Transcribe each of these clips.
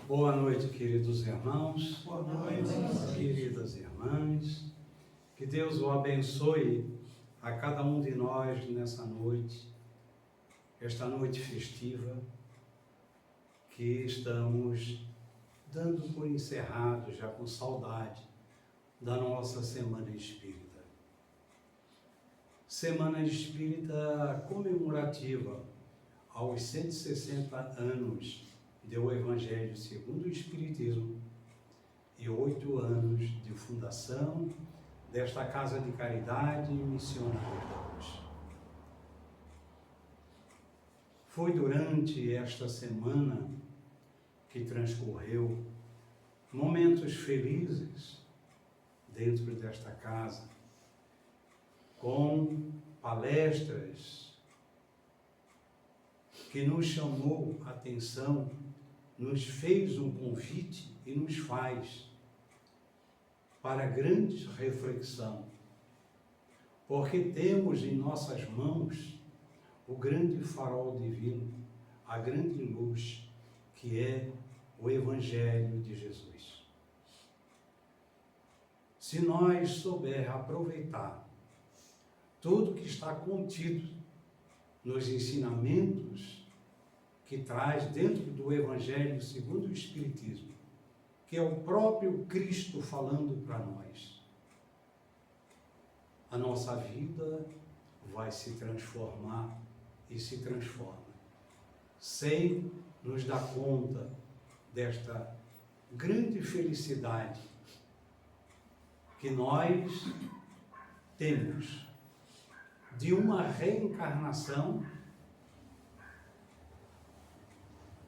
Boa noite, queridos irmãos. Boa noite, queridas irmãs. Que Deus o abençoe a cada um de nós nessa noite, esta noite festiva, que estamos dando por encerrado, já com saudade da nossa Semana Espírita. Semana Espírita comemorativa aos 160 anos do Evangelho segundo o Espiritismo e 8 anos de fundação desta Casa de Caridade Missionários. Foi durante esta semana que transcorreu momentos felizes dentro desta casa, com palestras que nos chamou a atenção, nos fez um convite e nos faz para grande reflexão, porque temos em nossas mãos o grande farol divino, a grande luz, que é o Evangelho de Jesus. Se nós souber aproveitar tudo que está contido nos ensinamentos que traz dentro do Evangelho segundo o Espiritismo, que é o próprio Cristo falando para nós, a nossa vida vai se transformar e se transforma, sem nos dar conta desta grande felicidade que nós temos de uma reencarnação,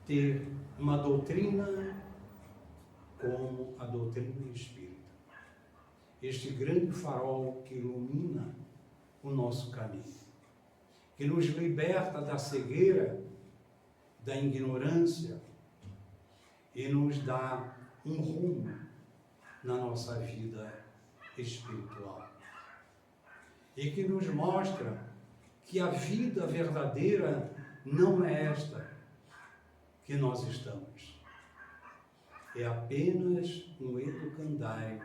ter uma doutrina como a doutrina espírita. Este grande farol que ilumina o nosso caminho, que nos liberta da cegueira, da ignorância e nos dá um rumo na nossa vida espiritual. E que nos mostra que a vida verdadeira não é esta que nós estamos. É apenas um educandário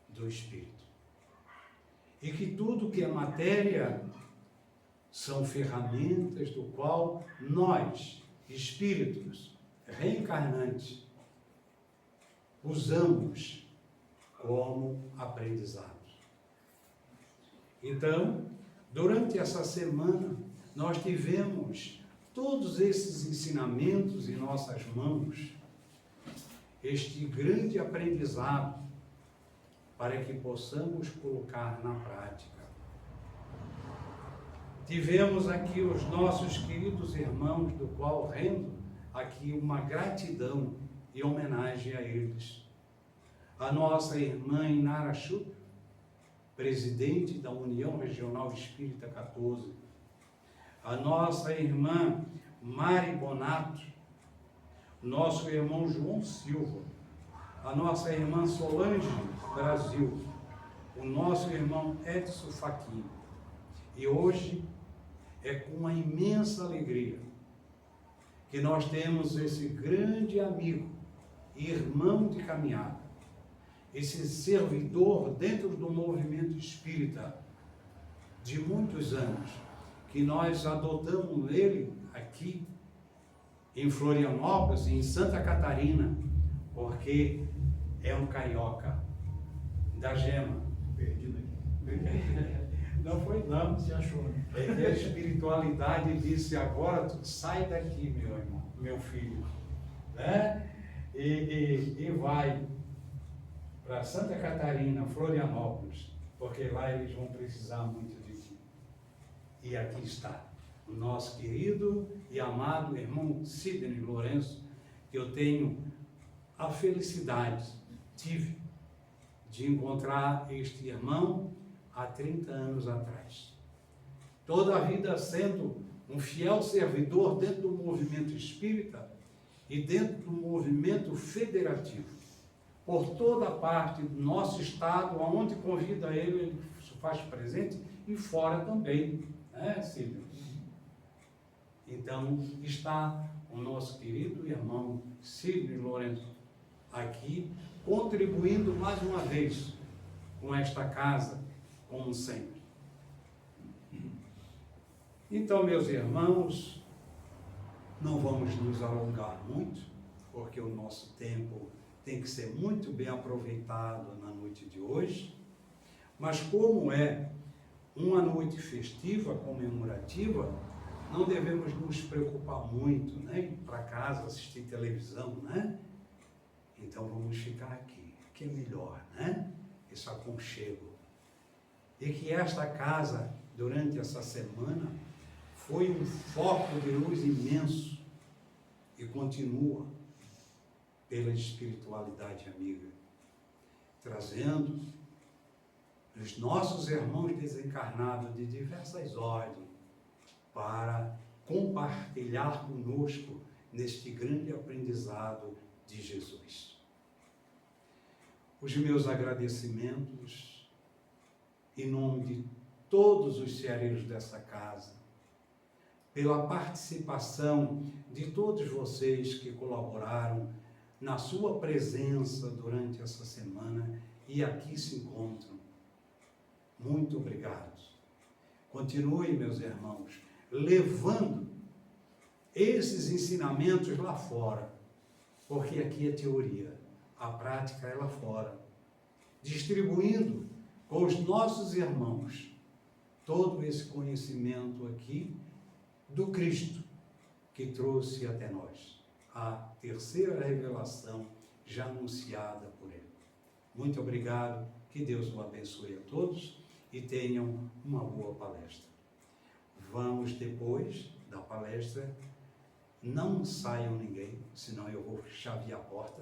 do Espírito. E que tudo que é matéria são ferramentas do qual nós, espíritos reencarnantes, usamos como aprendizado. Então, durante essa semana, nós tivemos todos esses ensinamentos em nossas mãos, este grande aprendizado, para que possamos colocar na prática. Tivemos aqui os nossos queridos irmãos, do qual rendo aqui uma gratidão e homenagem a eles. A nossa irmã Inara Chup, presidente da União Regional Espírita 14, a nossa irmã Mari Bonato, nosso irmão João Silva, a nossa irmã Solange Brasil, o nosso irmão Edson Fachin. E hoje é com uma imensa alegria que nós temos esse grande amigo e irmão de caminhada, esse servidor dentro do movimento espírita de muitos anos, que nós adotamos ele aqui em Florianópolis, em Santa Catarina, porque é um carioca da Gema. Perdido aqui. Não foi não. Se achou, né? É que a espiritualidade disse: agora tu sai daqui, meu irmão, meu filho, né? E vai para Santa Catarina, Florianópolis, porque lá eles vão precisar muito de ti. E aqui está o nosso querido e amado irmão Sidney Lourenço, que eu tenho a felicidade, tive, de encontrar este irmão há 30 anos atrás. Toda a vida sendo um fiel servidor dentro do movimento espírita e dentro do movimento federativo. Por toda parte do nosso estado, aonde convida ele se faz presente, e fora também, né, Silvio? Então, está o o nosso querido irmão Sidney Lourenço, aqui contribuindo mais uma vez com esta casa, como sempre. Então, meus irmãos, não vamos nos alongar muito, porque o nosso tempo tem que ser muito bem aproveitado na noite de hoje, mas como é uma noite festiva, comemorativa, não devemos nos preocupar muito, né? Ir para casa assistir televisão, né? Então vamos ficar aqui, que é melhor, né? Esse aconchego. E que esta casa, durante essa semana, foi um foco de luz imenso e continua pela espiritualidade amiga, trazendo os nossos irmãos desencarnados de diversas ordens para compartilhar conosco neste grande aprendizado de Jesus. Os meus agradecimentos em nome de todos os ceareiros dessa casa, pela participação de todos vocês que colaboraram na sua presença durante essa semana e aqui se encontram. Muito obrigado. Continue, meus irmãos, levando esses ensinamentos lá fora, porque aqui é teoria, a prática é lá fora, distribuindo com os nossos irmãos todo esse conhecimento aqui do Cristo que trouxe até nós a terceira revelação já anunciada por Ele. Muito obrigado, que Deus o abençoe a todos e tenham uma boa palestra. Vamos, depois da palestra, não saiam ninguém, senão eu vou chavear a porta,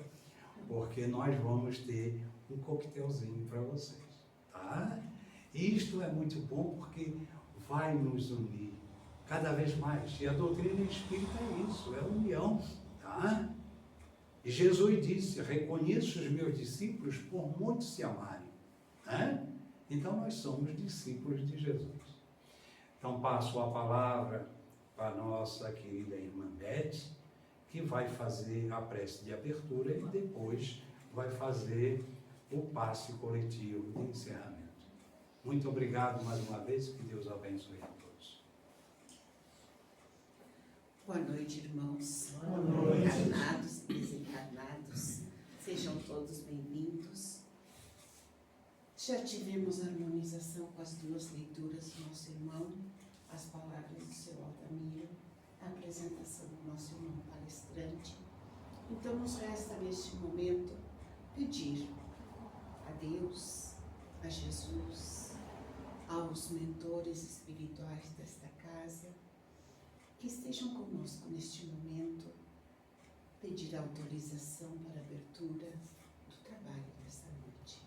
porque nós vamos ter um coquetelzinho para vocês, tá? Isto é muito bom porque vai nos unir cada vez mais. E a doutrina espírita é isso, é união, tá? E Jesus disse: reconheço os meus discípulos por muito se amarem, né? Então nós somos discípulos de Jesus. Então passo a palavra para a nossa querida irmã Beth, que vai fazer a prece de abertura e depois vai fazer o passe coletivo de encerramento. Muito obrigado mais uma vez, que Deus abençoe a todos. Boa noite, irmãos. Boa noite. Encarnados e desencarnados, sejam todos bem-vindos. Já tivemos harmonização com as duas leituras do nosso irmão, as palavras do seu Altamiro, a apresentação do nosso irmão palestrante. Então, nos resta neste momento pedir a Deus, a Jesus, aos mentores espirituais desta casa, que estejam conosco neste momento, pedir autorização para a abertura do trabalho desta noite.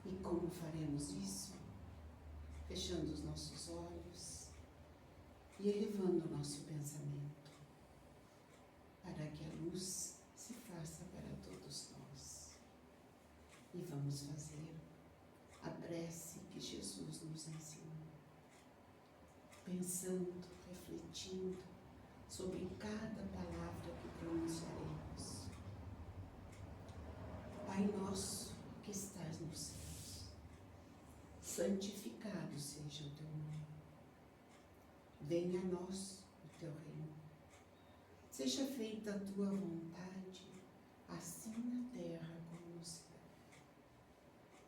E como faremos isso? Fechando os nossos olhos e elevando o nosso pensamento, para que a luz se faça para todos nós. E vamos fazer a prece que Jesus nos ensinou, pensando, refletindo sobre cada palavra que pronunciaremos. Pai nosso que estás nos céus, santificado seja o teu nome. Venha a nós o teu reino. Seja feita a tua vontade, assim na terra como no céu.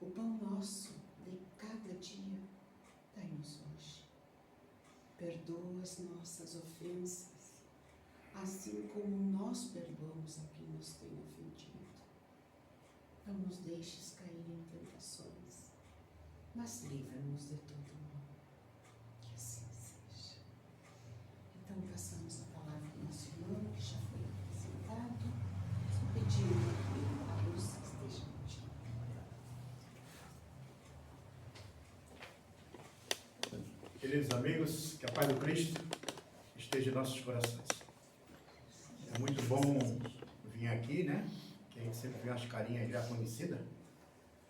O pão nosso de cada dia dai-nos hoje. Perdoa as nossas ofensas, assim como nós perdoamos a quem nos tem ofendido. Não nos deixes cair em tentações, mas livra-nos de todo mal. Que assim seja. Então, passamos a palavra ao nosso irmão, que já foi apresentado, só pedindo que a luz esteja contigo. Queridos amigos, que a paz do Cristo esteja em nossos corações. É muito bom vir aqui, né? Que a gente sempre vê umas carinhas já conhecidas.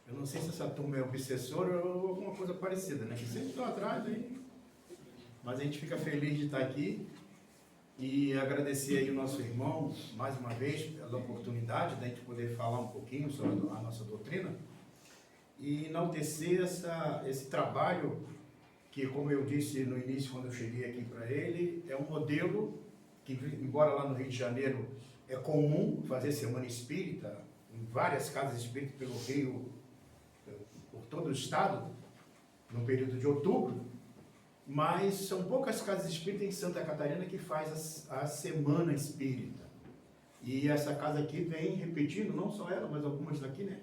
Eu não sei se essa turma é obsessora ou alguma coisa parecida, né? Que sempre estão atrás aí. Mas a gente fica feliz de estar aqui E agradecer aí o nosso irmão, mais uma vez, pela oportunidade de a gente poder falar um pouquinho sobre a nossa doutrina e enaltecer esse trabalho que, como eu disse no início, quando eu cheguei aqui para ele, é um modelo que, embora lá no Rio de Janeiro é comum fazer semana espírita, em várias casas espíritas pelo Rio, por todo o estado, no período de outubro, mas são poucas casas espíritas em Santa Catarina que faz a semana espírita. E essa casa aqui vem repetindo, não só ela, mas algumas daqui, né?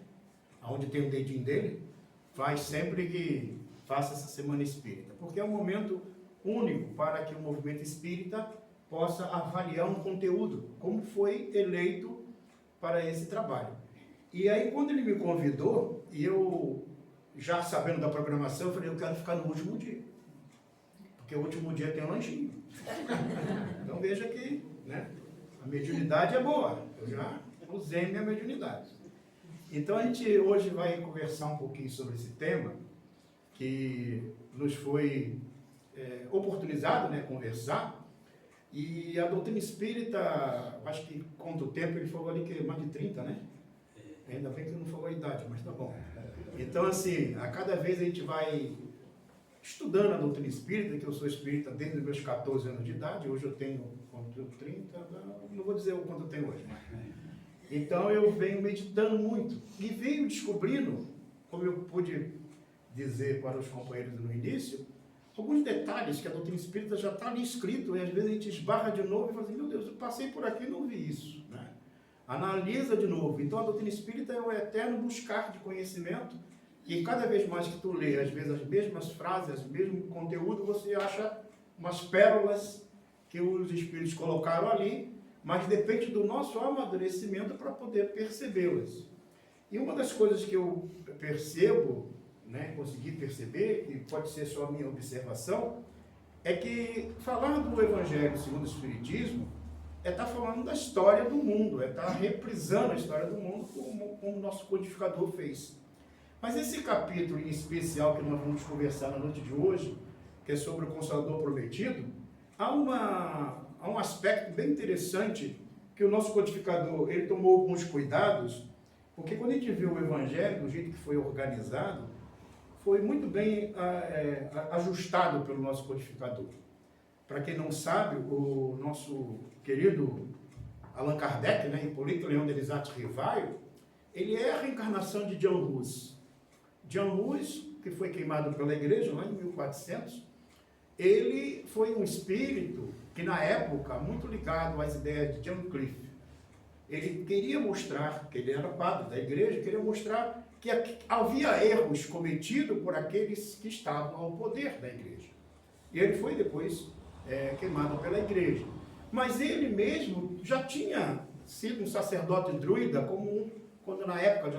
Onde tem o dedinho dele, faz sempre que faça essa semana espírita. Porque é um momento único para que o movimento espírita possa avaliar um conteúdo, como foi eleito para esse trabalho. E aí, quando ele me convidou, e eu, já sabendo da programação, eu falei, eu quero ficar no último dia. Porque o último dia tem um lanchinho. Então veja que, né, a mediunidade é boa. Eu já usei minha mediunidade. Então a gente hoje vai conversar um pouquinho sobre esse tema, que nos foi oportunizado, né, conversar. E a doutrina espírita, acho que conta o tempo, ele falou ali que é mais de 30, né? Ainda bem que não falou a idade, mas tá bom. Então, assim, a cada vez a gente vai estudando a doutrina espírita, que eu sou espírita desde os meus 14 anos de idade, hoje eu tenho 30, não vou dizer o quanto eu tenho hoje, mas... Então eu venho meditando muito e venho descobrindo, como eu pude dizer para os companheiros no início, alguns detalhes que a doutrina espírita já está ali escrito e às vezes a gente esbarra de novo e fala assim, meu Deus, eu passei por aqui e não vi isso, né? Analisa de novo. Então a doutrina espírita é o eterno buscar de conhecimento e cada vez mais que tu lê, às vezes as mesmas frases, o mesmo conteúdo, você acha umas pérolas que os espíritos colocaram ali, mas depende do nosso amadurecimento para poder percebê-las. E uma das coisas que eu percebo, né, consegui perceber, e pode ser só a minha observação, é que falar do Evangelho segundo o Espiritismo é estar falando da história do mundo, é estar reprisando a história do mundo como o nosso codificador fez. Mas esse capítulo em especial que nós vamos conversar na noite de hoje, que é sobre o Consolador Prometido, há um aspecto bem interessante que o nosso codificador, ele tomou alguns cuidados, porque quando a gente vê o Evangelho, do jeito que foi organizado, foi muito bem ajustado pelo nosso codificador. Para quem não sabe, o nosso querido Allan Kardec, né, Hipólito Leão Delisle Rivaio, ele é a reencarnação de John Hus. John Hus, que foi queimado pela igreja lá em 1400, ele foi um espírito que na época, muito ligado às ideias de John Cliff. Ele queria mostrar, que ele era padre da igreja, queria mostrar que havia erros cometidos por aqueles que estavam ao poder da igreja. E ele foi depois queimado pela igreja. Mas ele mesmo já tinha sido um sacerdote druida, quando na época de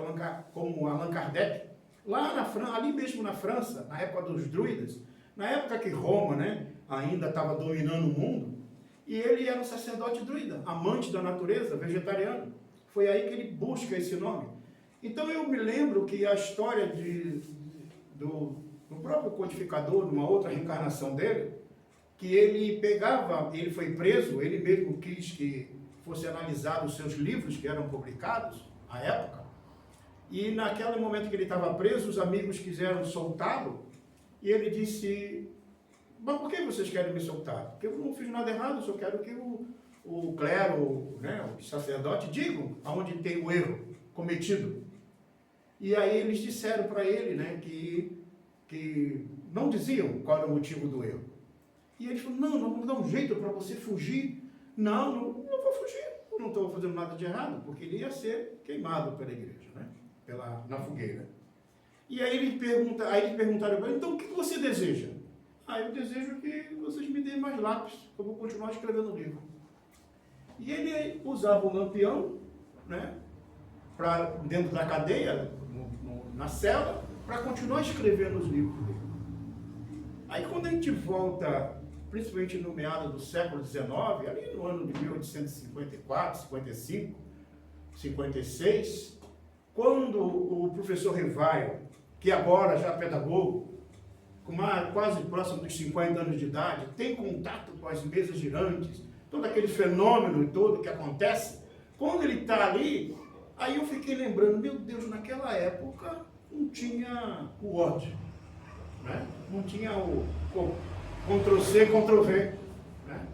como Allan Kardec, lá na França, ali mesmo na França, na época dos druidas, na época que Roma, né, ainda estava dominando o mundo, e ele era um sacerdote druida, amante da natureza, vegetariano. Foi aí que ele busca esse nome. Então eu me lembro que a história do próprio codificador, numa outra reencarnação dele, que ele foi preso, ele mesmo quis que fosse analisado os seus livros que eram publicados à época, e naquele momento que ele estava preso, os amigos quiseram soltá-lo, e ele disse, mas por que vocês querem me soltar? Porque eu não fiz nada errado, só quero que o clero, né, os sacerdotes, digam aonde tem o erro cometido. E aí eles disseram para ele, né, que não diziam qual era o motivo do erro. E ele falou, não, vamos dar um jeito para você fugir. Não vou fugir, eu não estou fazendo nada de errado, porque ele ia ser queimado pela igreja, né, na fogueira. E aí eles perguntaram para ele, então o que você deseja? Eu desejo que vocês me deem mais lápis, eu vou continuar escrevendo o livro. E ele usava o lampião, né, dentro da cadeia, na cela, para continuar escrevendo os livros dele. Aí quando a gente volta, principalmente no meado do século XIX, ali no ano de 1854, 55, 56, quando o professor Rivaio, que agora já é pedagogo, quase próximo dos 50 anos de idade, tem contato com as mesas girantes, todo aquele fenômeno todo que acontece, quando ele está ali, aí eu fiquei lembrando, meu Deus, naquela época não tinha o Word, né? Não tinha o Ctrl+C, Ctrl+V, né?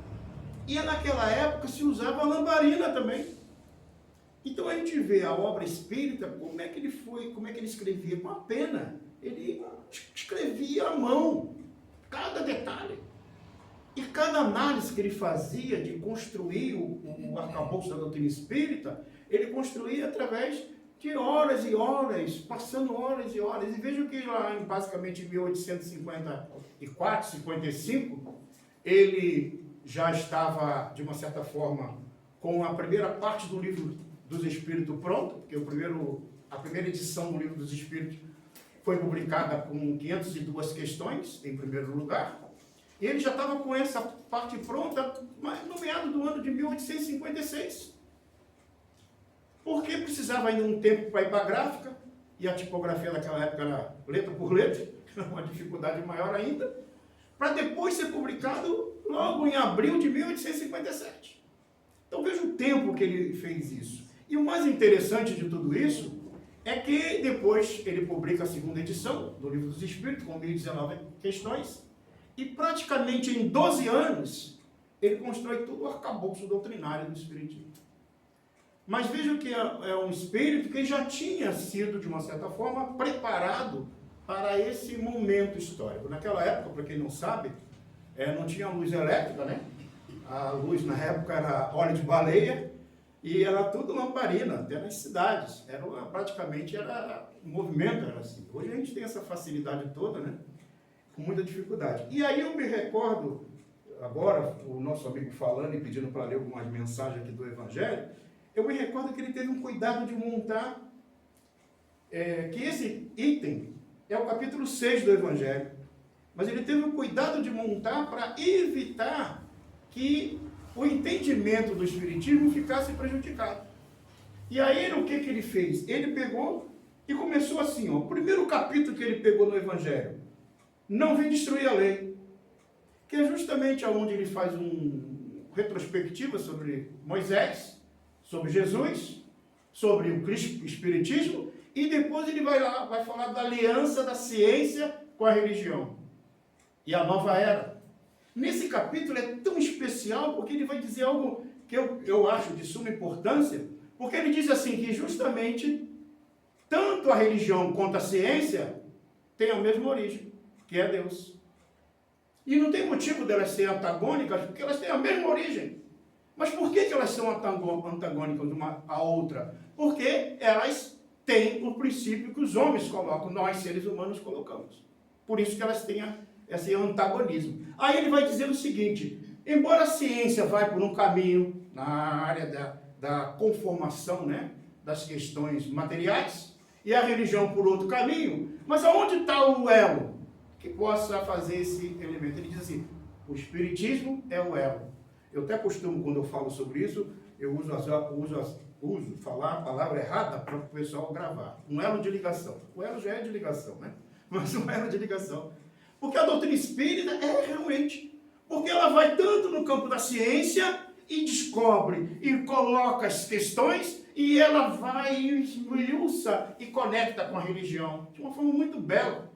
E naquela época se usava a lamparina também. Então a gente vê a obra espírita, como é que ele escrevia com a pena. Ele escrevia à mão, cada detalhe. E cada análise que ele fazia de construir o arcabouço da doutrina espírita, ele construía através de horas e horas, passando horas e horas. E veja que lá, basicamente, em 1854, 55, ele já estava, de uma certa forma, com a primeira parte do livro dos Espíritos pronta, porque a primeira edição do Livro dos Espíritos foi publicada com 502 questões, em primeiro lugar. E ele já estava com essa parte pronta no meado do ano de 1856. Porque precisava ainda um tempo para ir para a gráfica, e a tipografia daquela época era letra por letra, uma dificuldade maior ainda, para depois ser publicado logo em abril de 1857. Então veja o tempo que ele fez isso. E o mais interessante de tudo isso é que depois ele publica a segunda edição do Livro dos Espíritos, com 1019 questões, e praticamente em 12 anos ele constrói todo o arcabouço doutrinário do Espiritismo. Mas vejam que é um espírito que já tinha sido, de uma certa forma, preparado para esse momento histórico. Naquela época, para quem não sabe, não tinha luz elétrica, né? A luz na época era óleo de baleia, e era tudo lamparina, até nas cidades. Praticamente o movimento era assim. Hoje a gente tem essa facilidade toda, né? Com muita dificuldade. E aí eu me recordo, agora, o nosso amigo falando e pedindo para ler algumas mensagens aqui do Evangelho, eu me recordo que ele teve um cuidado de montar, que esse item é o capítulo 6 do Evangelho, mas ele teve um cuidado de montar para evitar que o entendimento do Espiritismo ficasse prejudicado. E aí, o que ele fez? Ele pegou e começou assim, ó, o primeiro capítulo que ele pegou no Evangelho, não vim destruir a lei, que é justamente onde ele faz uma retrospectiva sobre Moisés, sobre Jesus, sobre o Espiritismo, e depois ele vai lá, vai falar da aliança da ciência com a religião, e a nova era. Nesse capítulo é tão especial porque ele vai dizer algo que eu acho de suma importância, porque ele diz assim que justamente tanto a religião quanto a ciência têm a mesma origem, que é Deus. E não tem motivo delas serem antagônicas, porque elas têm a mesma origem. Mas por que elas são antagônicas uma à outra? Porque elas têm o princípio que os homens colocam, nós seres humanos colocamos. Por isso que elas têm esse antagonismo. Aí ele vai dizer o seguinte, embora a ciência vai por um caminho na área da conformação, né, das questões materiais, e a religião por outro caminho, mas aonde está o elo que possa fazer esse elemento? Ele diz assim, o Espiritismo é o elo. Eu até costumo, quando eu falo sobre isso, eu uso falar a palavra errada para o pessoal gravar. Um elo de ligação. O elo já é de ligação, né? Mas um elo de ligação. Porque a doutrina espírita é realmente, porque ela vai tanto no campo da ciência e descobre e coloca as questões e ela vai e esmiuça e conecta com a religião de uma forma muito bela.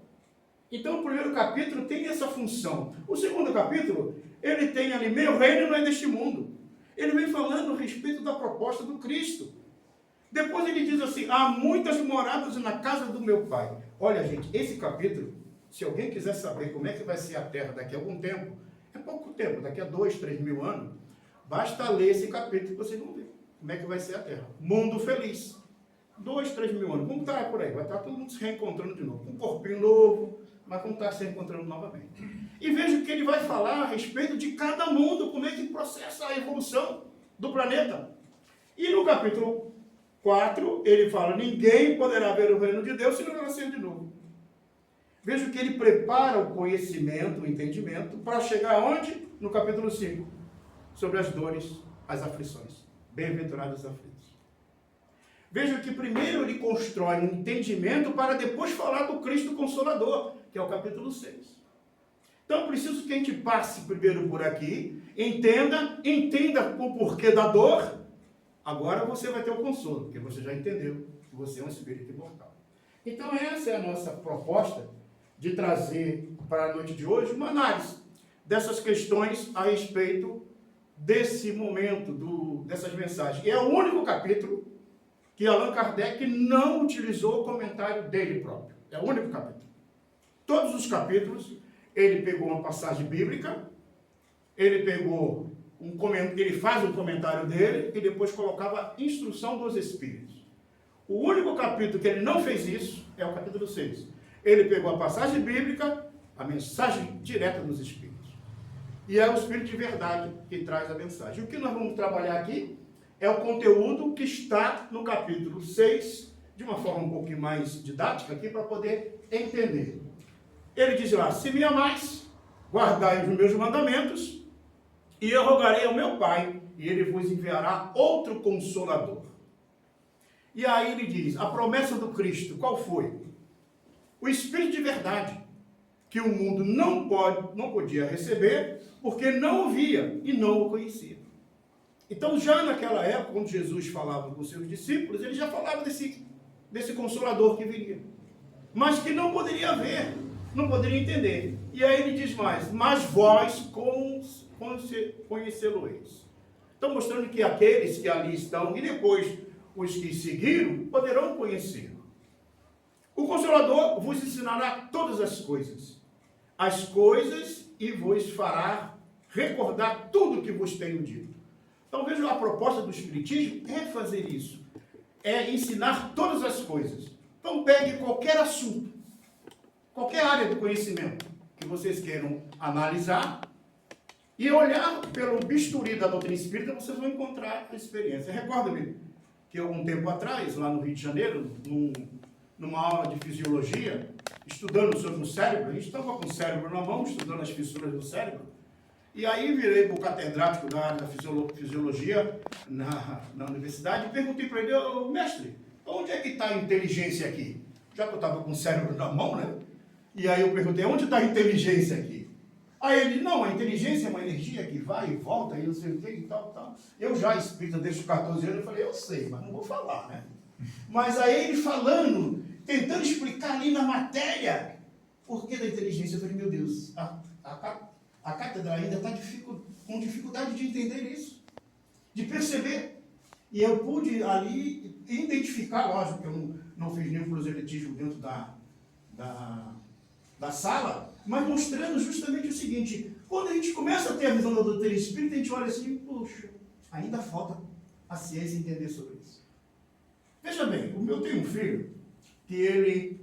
Então o primeiro capítulo tem essa função. O segundo capítulo, ele tem ali, meu reino não é deste mundo. Ele vem falando a respeito da proposta do Cristo. Depois ele diz assim, há muitas moradas na casa do meu Pai. Olha gente, esse capítulo, se alguém quiser saber como é que vai ser a Terra daqui a algum tempo, é pouco tempo, daqui a 2, 3 mil anos, basta ler esse capítulo que vocês vão ver como é que vai ser a Terra. Mundo feliz. 2, 3 mil anos. Como está por aí? Vai estar todo mundo se reencontrando de novo. Um corpinho novo, mas como está se reencontrando novamente. E veja que ele vai falar a respeito de cada mundo, como é que processa a evolução do planeta. E no capítulo 4, ele fala, ninguém poderá ver o reino de Deus se não nascer de novo. Veja que ele prepara o conhecimento, o entendimento, para chegar aonde? No capítulo 5, sobre as dores, as aflições. Bem-aventurados os aflitos. Veja que primeiro ele constrói um entendimento para depois falar do Cristo Consolador, que é o capítulo 6. Então, preciso que a gente passe primeiro por aqui, entenda o porquê da dor. Agora você vai ter o consolo, porque você já entendeu que você é um espírito imortal. Então, essa é a nossa proposta de trazer para a noite de hoje uma análise dessas questões a respeito desse momento, dessas mensagens. E é o único capítulo que Allan Kardec não utilizou o comentário dele próprio. É o único capítulo. Todos os capítulos, ele pegou uma passagem bíblica, ele faz um comentário dele e depois colocava a instrução dos espíritos. O único capítulo que ele não fez isso é o capítulo 6. Ele pegou a passagem bíblica, a mensagem direta dos espíritos. E é o Espírito de verdade que traz a mensagem. O que nós vamos trabalhar aqui é o conteúdo que está no capítulo 6, de uma forma um pouquinho mais didática aqui, para poder entender. Ele diz lá: se me amais, guardai os meus mandamentos, e eu rogarei ao meu Pai, e ele vos enviará outro Consolador. E aí ele diz, a promessa do Cristo, qual foi? O Espírito de verdade, que o mundo não podia receber, porque não o via e não o conhecia. Então, já naquela época, quando Jesus falava com seus discípulos, ele já falava desse Consolador que viria, mas que não poderia ver, não poderia entender. E aí ele diz mais, mas vós conhecê-lo-eis. Então, mostrando que aqueles que ali estão, e depois os que seguiram, poderão conhecê-lo. O Consolador vos ensinará todas as coisas, e vos fará recordar tudo o que vos tenho dito. Então, veja, a proposta do Espiritismo é fazer isso, é ensinar todas as coisas. Então, pegue qualquer assunto, qualquer área do conhecimento que vocês queiram analisar, e olhar pelo bisturi da doutrina espírita, vocês vão encontrar a experiência. Recorda-me que algum tempo atrás, lá no Rio de Janeiro, numa aula de fisiologia, estudando sobre o cérebro, a gente estava com o cérebro na mão, estudando as fissuras do cérebro, e aí virei para o catedrático da área da fisiologia na universidade e perguntei para ele, mestre, onde é que está a inteligência aqui? Já que eu estava com o cérebro na mão, né? E aí eu perguntei, onde está a inteligência aqui? Aí ele, não, a inteligência é uma energia que vai e volta, e não sei o que, e tal. Eu já, espírita, desde os 14 anos, eu falei, eu sei, mas não vou falar, né? Mas aí ele falando, tentando explicar ali na matéria, por que da inteligência? Eu falei, meu Deus, a cátedra ainda está com dificuldade de entender isso, de perceber. E eu pude ali identificar, lógico que eu não fiz nenhum proselitismo dentro da sala, mas mostrando justamente o seguinte, quando a gente começa a ter a visão da doutrina espírita, a gente olha assim, puxa, ainda falta a ciência entender sobre isso. Veja bem, eu tenho um filho que ele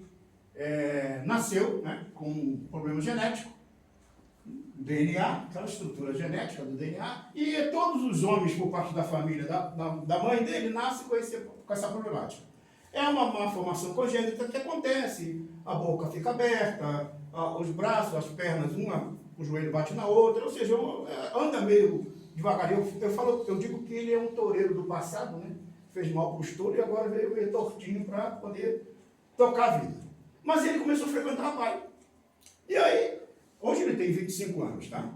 nasceu, né, com um problema genético, DNA, aquela estrutura genética do DNA, e todos os homens por parte da família, da mãe dele, nascem com essa problemática. É uma malformação congênita que acontece, a boca fica aberta, os braços, as pernas, o joelho bate na outra, ou seja, anda meio devagar. Eu digo que ele é um toureiro do passado, né? Fez mal para os touros e agora veio meio tortinho para poder tocar a vida. Mas ele começou a frequentar a PAI. E aí, hoje ele tem 25 anos, tá?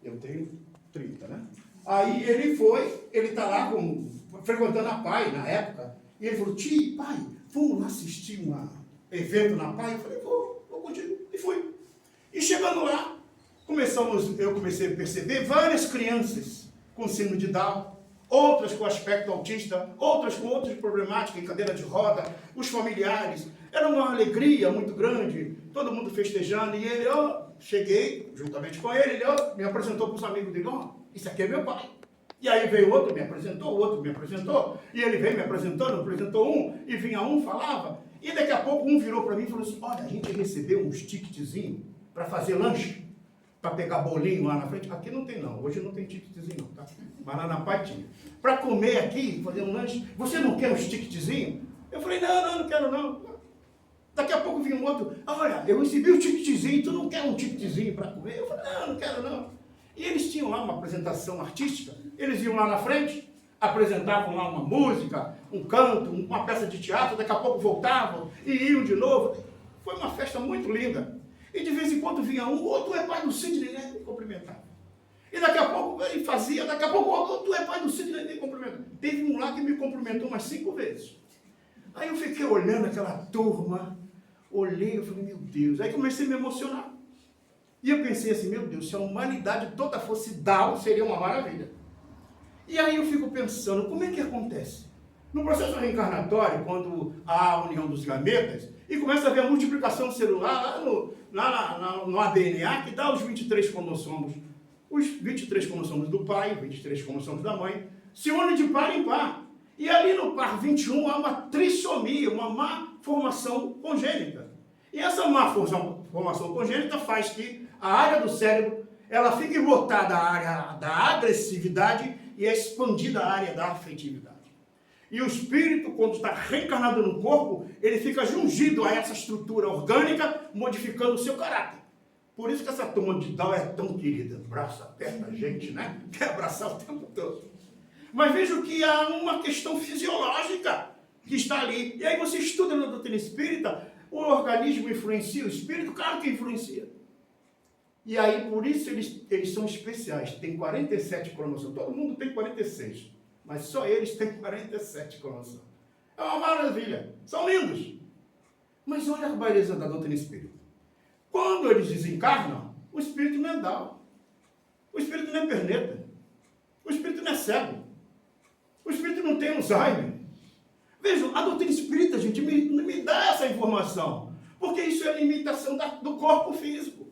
Eu tenho 30, né? Aí ele está lá frequentando a PAI na época, e ele falou, tio, pai, vamos lá assistir um evento na PAI? Eu falei, vou contigo. E fui. E chegando lá, eu comecei a perceber várias crianças com síndrome de Down, outras com aspecto autista, outras com outras problemáticas, em cadeira de roda, os familiares. Era uma alegria muito grande, todo mundo festejando, e ele, cheguei, juntamente com ele, me apresentou para os amigos dele, isso aqui é meu pai. E aí veio outro, me apresentou, o outro me apresentou, e ele veio me apresentando, apresentou um, e vinha um, falava, e daqui a pouco um virou para mim e falou assim, olha, a gente recebeu uns ticketzinhos para fazer lanche, para pegar bolinho lá na frente. Aqui não tem não, hoje não tem ticketzinho não, tá? Mas lá na PAI tinha. Para comer aqui, fazer um lanche, você não quer uns ticketzinhos? Eu falei, não quero não. Daqui a pouco vinha um outro, olha, eu recebi um ticketzinho, tu não quer um ticketzinho para comer? Eu falei, não quero não. E eles tinham lá uma apresentação artística, eles iam lá na frente, apresentavam lá uma música, um canto, uma peça de teatro, daqui a pouco voltavam e iam de novo. Foi uma festa muito linda. E de vez em quando vinha um, tu é pai do Sidney, né? Me cumprimentava. E daqui a pouco ele fazia, daqui a pouco, tu é pai do Sidney, me cumprimentava. Teve um lá que me cumprimentou umas 5 vezes. Aí eu fiquei olhando aquela turma, olhei, eu falei, meu Deus. Aí comecei a me emocionar. E eu pensei assim, meu Deus, se a humanidade toda fosse Down, seria uma maravilha. E aí eu fico pensando, como é que acontece? No processo reencarnatório, quando há a união dos gametas, e começa a haver a multiplicação celular lá no ADNA, que dá os 23 cromossomos. Os 23 cromossomos do pai, 23 cromossomos da mãe, se unem de par em par. E ali no par 21 há uma trissomia, uma má formação congênita. E essa má formação congênita faz que a área do cérebro, ela fique botada à área da agressividade e é expandida a área da afetividade. E o espírito, quando está reencarnado no corpo, ele fica jungido a essa estrutura orgânica, modificando o seu caráter. Por isso que essa turma de Down é tão querida. Abraça, aperta a gente, né? Quer abraçar o tempo todo. Mas vejo que há uma questão fisiológica que está ali. E aí você estuda na doutrina espírita, o organismo influencia o espírito? Claro que influencia. E aí, por isso, eles são especiais. Tem 47 cromossomos. Todo mundo tem 46. Mas só eles têm 47 cromossomos. É uma maravilha. São lindos. Mas olha a beleza da doutrina espírita. Quando eles desencarnam, o espírito não é Down. O espírito não é perneta. O espírito não é cego. O espírito não tem Alzheimer. Vejam, a doutrina espírita, gente, me dá essa informação. Porque isso é limitação do corpo físico.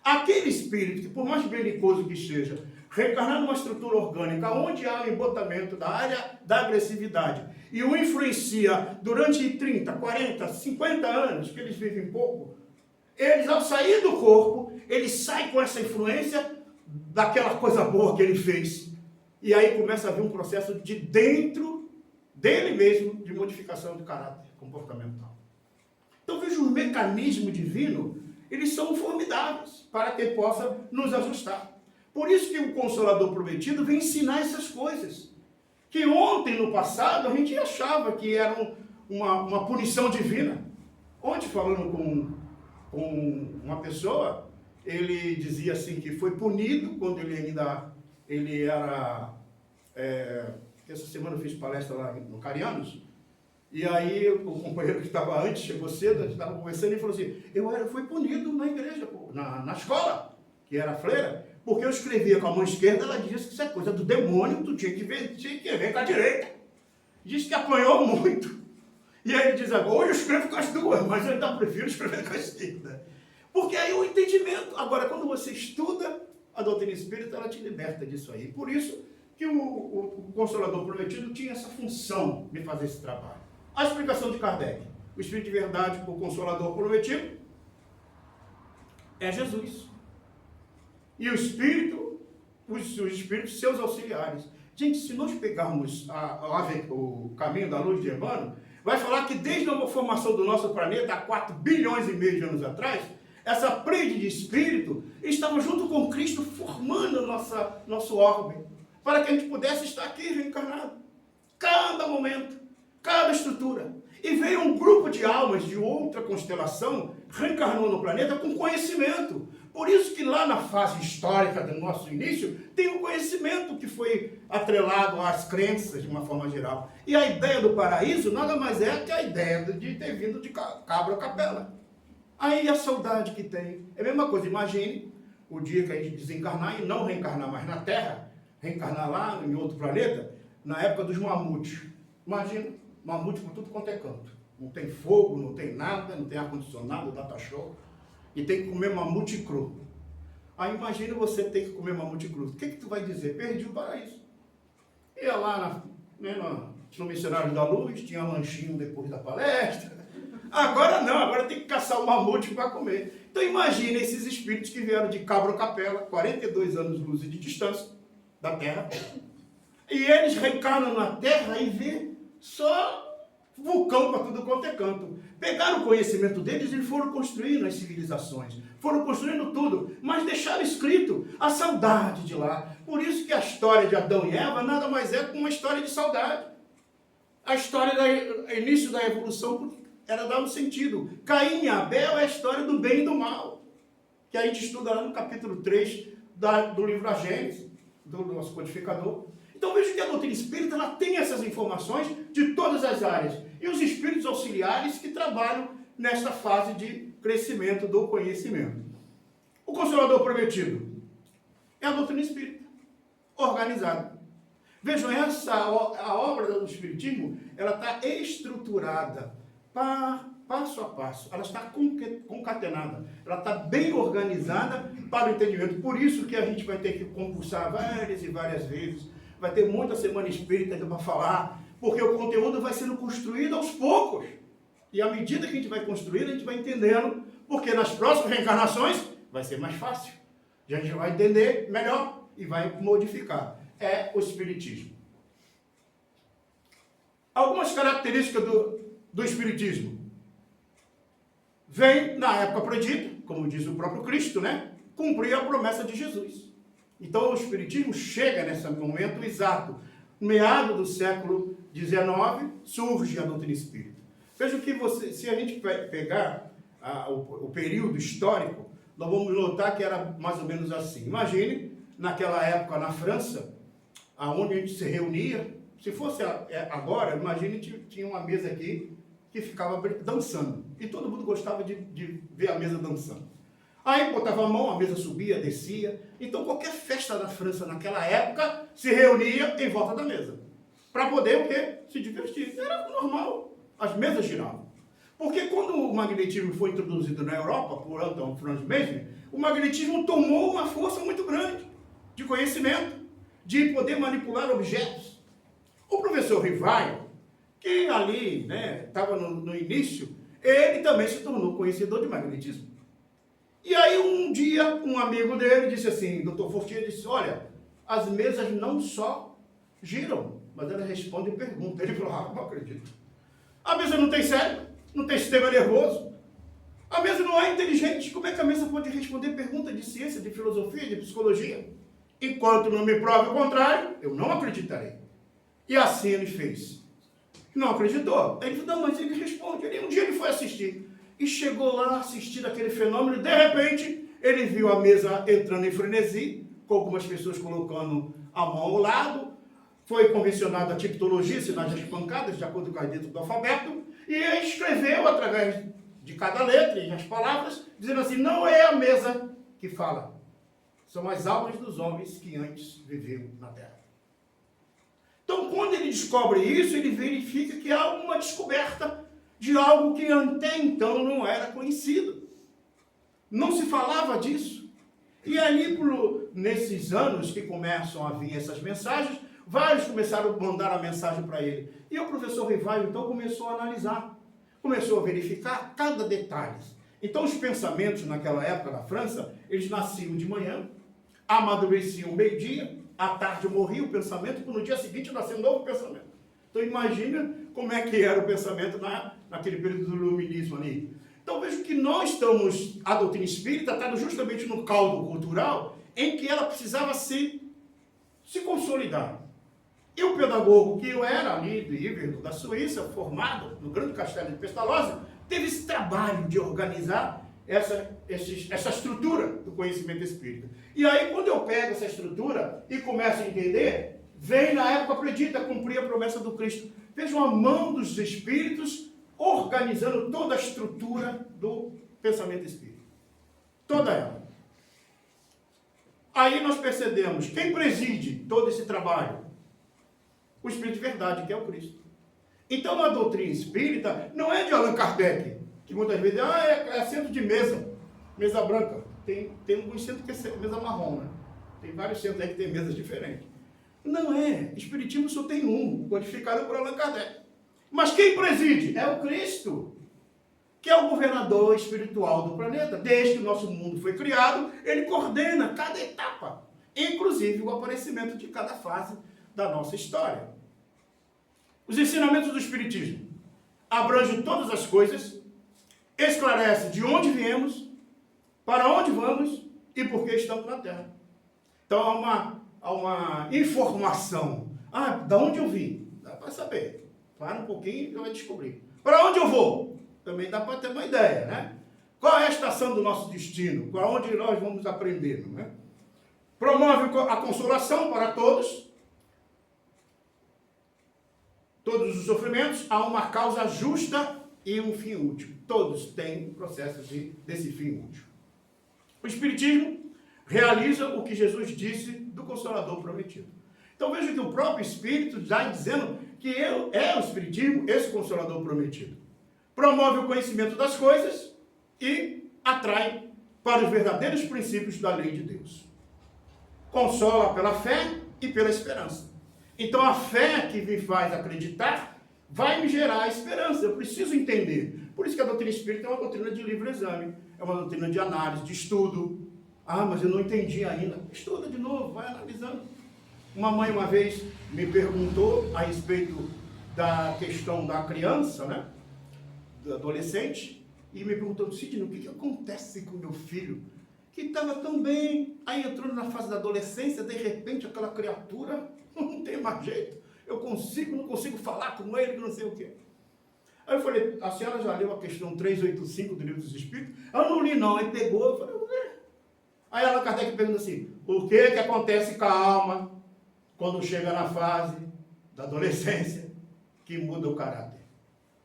Aquele espírito, que por mais belicoso que seja, reencarnar numa estrutura orgânica, onde há o embotamento da área da agressividade, e o influencia durante 30, 40, 50 anos, que eles vivem pouco, eles, ao sair do corpo, eles saem com essa influência daquela coisa boa que ele fez. E aí começa a haver um processo de dentro dele mesmo, de modificação de caráter comportamental. Então veja, o mecanismo divino, eles são formidáveis para que ele possa nos ajustar. Por isso que o Consolador Prometido vem ensinar essas coisas. Que ontem, no passado, a gente achava que era uma punição divina. Ontem, falando com uma pessoa, ele dizia assim que foi punido quando ele era... essa semana eu fiz palestra lá no Carianos. E aí o companheiro que estava antes, chegou cedo, a gente estava conversando e falou assim, eu fui punido na igreja, na escola, que era freira, porque eu escrevia com a mão esquerda, ela disse que isso é coisa do demônio, tu tinha que ver com a direita. Disse que apanhou muito. E aí ele diz, agora hoje eu escrevo com as duas, mas eu ainda prefiro escrever com a esquerda. Porque aí o entendimento, agora quando você estuda a doutrina espírita, ela te liberta disso aí. Por isso que o Consolador Prometido tinha essa função de fazer esse trabalho. A explicação de Kardec. O Espírito de Verdade, o Consolador Prometido, é Jesus. E o Espírito, os Espíritos, seus auxiliares. Gente, se nós pegarmos o caminho da luz de Emmanuel, vai falar que desde a formação do nosso planeta, há 4 bilhões e meio de anos atrás, essa prede de Espírito estava junto com Cristo formando nosso orbe, para que a gente pudesse estar aqui reencarnado. Cada momento. Cada estrutura. E veio um grupo de almas de outra constelação, reencarnou no planeta com conhecimento. Por isso que lá na fase histórica do nosso início, tem um conhecimento que foi atrelado às crenças de uma forma geral. E a ideia do paraíso nada mais é que a ideia de ter vindo de Cabra Capela. Aí a saudade que tem. É a mesma coisa, imagine o dia que a gente desencarnar e não reencarnar mais na Terra, reencarnar lá em outro planeta, na época dos mamutes. Imagina. Mamute por tudo quanto é canto. Não tem fogo, não tem nada, não tem ar-condicionado, data show. E tem que comer mamute cru. Aí imagina você ter que comer mamute cru. O que tu vai dizer? Perdi o paraíso. Ia lá no Missionário da Luz, tinha lanchinho depois da palestra. Agora não, agora tem que caçar o mamute para comer. Então imagina esses espíritos que vieram de Cabra Capela, 42 anos-luz de distância da Terra. E eles reencarnam na Terra e vê só vulcão para tudo quanto é canto. Pegaram o conhecimento deles e foram construindo as civilizações. Foram construindo tudo, mas deixaram escrito a saudade de lá. Por isso que a história de Adão e Eva nada mais é que uma história de saudade. A história do início da evolução era dar um sentido. Caim e Abel é a história do bem e do mal. que a gente estuda lá no capítulo 3 do livro A Gênesis, do nosso codificador. Então veja que a doutrina espírita ela tem essas informações de todas as áreas. E os espíritos auxiliares que trabalham nesta fase de crescimento do conhecimento. O Consolador Prometido é a doutrina espírita, organizada. Vejam, a obra do Espiritismo, ela está estruturada, passo a passo. Ela está concatenada, ela está bem organizada para o entendimento. Por isso que a gente vai ter que concursar várias e várias vezes. Vai ter muita semana espírita para falar, porque o conteúdo vai sendo construído aos poucos. E à medida que a gente vai construindo, a gente vai entendendo, porque nas próximas reencarnações vai ser mais fácil. A gente vai entender melhor e vai modificar. É o Espiritismo. Algumas características do Espiritismo. Vem na época predita, como diz o próprio Cristo, né? Cumprir a promessa de Jesus. Então o Espiritismo chega nesse momento exato. No meado do século XIX, surge a doutrina espírita. Veja que se a gente pegar o período histórico, nós vamos notar que era mais ou menos assim. Imagine, naquela época na França, onde a gente se reunia, se fosse agora, imagine tinha uma mesa aqui que ficava dançando. E todo mundo gostava de ver a mesa dançando. Aí botava a mão, a mesa subia, descia. Então qualquer festa da França naquela época se reunia em volta da mesa. Para poder o quê? Se divertir. Era normal. As mesas giravam. Porque quando o magnetismo foi introduzido na Europa, por Anton Franz Mesmer, o magnetismo tomou uma força muito grande de conhecimento, de poder manipular objetos. O professor Rivaio, que ali estava no início, ele também se tornou conhecedor de magnetismo. E aí um dia, um amigo dele disse assim, Dr. Fortier disse, olha, as mesas não só giram, mas elas respondem perguntas. Ele falou, não acredito. A mesa não tem cérebro, não tem sistema nervoso. A mesa não é inteligente. Como é que a mesa pode responder perguntas de ciência, de filosofia, de psicologia? Enquanto não me prove o contrário, eu não acreditarei. E assim ele fez. Não acreditou. Ele falou, não, mas ele responde. Um dia ele foi assistir. E chegou lá assistindo aquele fenômeno. E de repente, ele viu a mesa entrando em frenesi, com algumas pessoas colocando a mão ao lado. Foi convencionada a tipologia, sinais das pancadas, de acordo com a dentro do alfabeto. E ele escreveu através de cada letra e as palavras, dizendo assim, não é a mesa que fala. São as almas dos homens que antes viviam na Terra. Então, quando ele descobre isso, ele verifica que há uma descoberta de algo que até então não era conhecido. Não se falava disso. E ali, nesses anos que começam a vir essas mensagens, vários começaram a mandar a mensagem para ele. E o professor Rivaio, então, começou a analisar. Começou a verificar cada detalhe. Então, os pensamentos naquela época na França, eles nasciam de manhã, amadureciam meio-dia, à tarde morria o pensamento, no dia seguinte nascia um novo pensamento. Então, imagina como é que era o pensamento naquele período do iluminismo ali. Então, vejo que a doutrina espírita está justamente no caldo cultural em que ela precisava se consolidar. E o pedagogo que eu era ali do Iverdo, da Suíça, formado no grande castelo de Pestalozzi, teve esse trabalho de organizar essa estrutura do conhecimento espírita. E aí, quando eu pego essa estrutura e começo a entender, vem na época predita cumprir a promessa do Cristo. Vejam a mão dos espíritos organizando toda a estrutura do pensamento espírita. Toda ela. Aí nós percebemos, quem preside todo esse trabalho? O Espírito de Verdade, que é o Cristo. Então a doutrina espírita não é de Allan Kardec, que muitas vezes é assento de mesa branca. Tem alguns centros que é mesa marrom, né? Tem vários centros aí que tem mesas diferentes. Não é. Espiritismo só tem um, codificado por Allan Kardec. Mas quem preside? É o Cristo, que é o governador espiritual do planeta. Desde que o nosso mundo foi criado, ele coordena cada etapa, inclusive o aparecimento de cada fase da nossa história. Os ensinamentos do Espiritismo abrangem todas as coisas, esclarece de onde viemos, para onde vamos e por que estamos na Terra. Então há uma informação. Da onde eu vim? Dá para saber. Para um pouquinho e vai descobrir. Para onde eu vou? Também dá para ter uma ideia, né? Qual é a estação do nosso destino? Para onde nós vamos aprender, não é? Promove a consolação para todos os sofrimentos. Há uma causa justa e um fim útil. Todos têm processo desse fim útil. O Espiritismo realiza o que Jesus disse do Consolador prometido. Então veja que o próprio Espírito está dizendo que é o Espiritismo esse Consolador prometido. Promove o conhecimento das coisas e atrai para os verdadeiros princípios da lei de Deus. Consola pela fé e pela esperança. Então a fé que me faz acreditar vai me gerar esperança. Eu preciso entender. Por isso que a doutrina espírita é uma doutrina de livre exame. É uma doutrina de análise, de estudo. Ah, mas eu não entendi ainda. Estuda de novo, vai analisando. Uma mãe uma vez me perguntou a respeito da questão da criança, né? Do adolescente. E me perguntou, Sidney, o que acontece com meu filho? Que estava tão bem, aí entrou na fase da adolescência, de repente aquela criatura, não tem mais jeito, não consigo falar com ele, não sei o quê. Aí eu falei, a senhora já leu a questão 385 do Livro dos Espíritos? Eu não li não, aí pegou, eu falei, aí Allan Kardec pergunta assim, o que acontece com a alma quando chega na fase da adolescência que muda o caráter?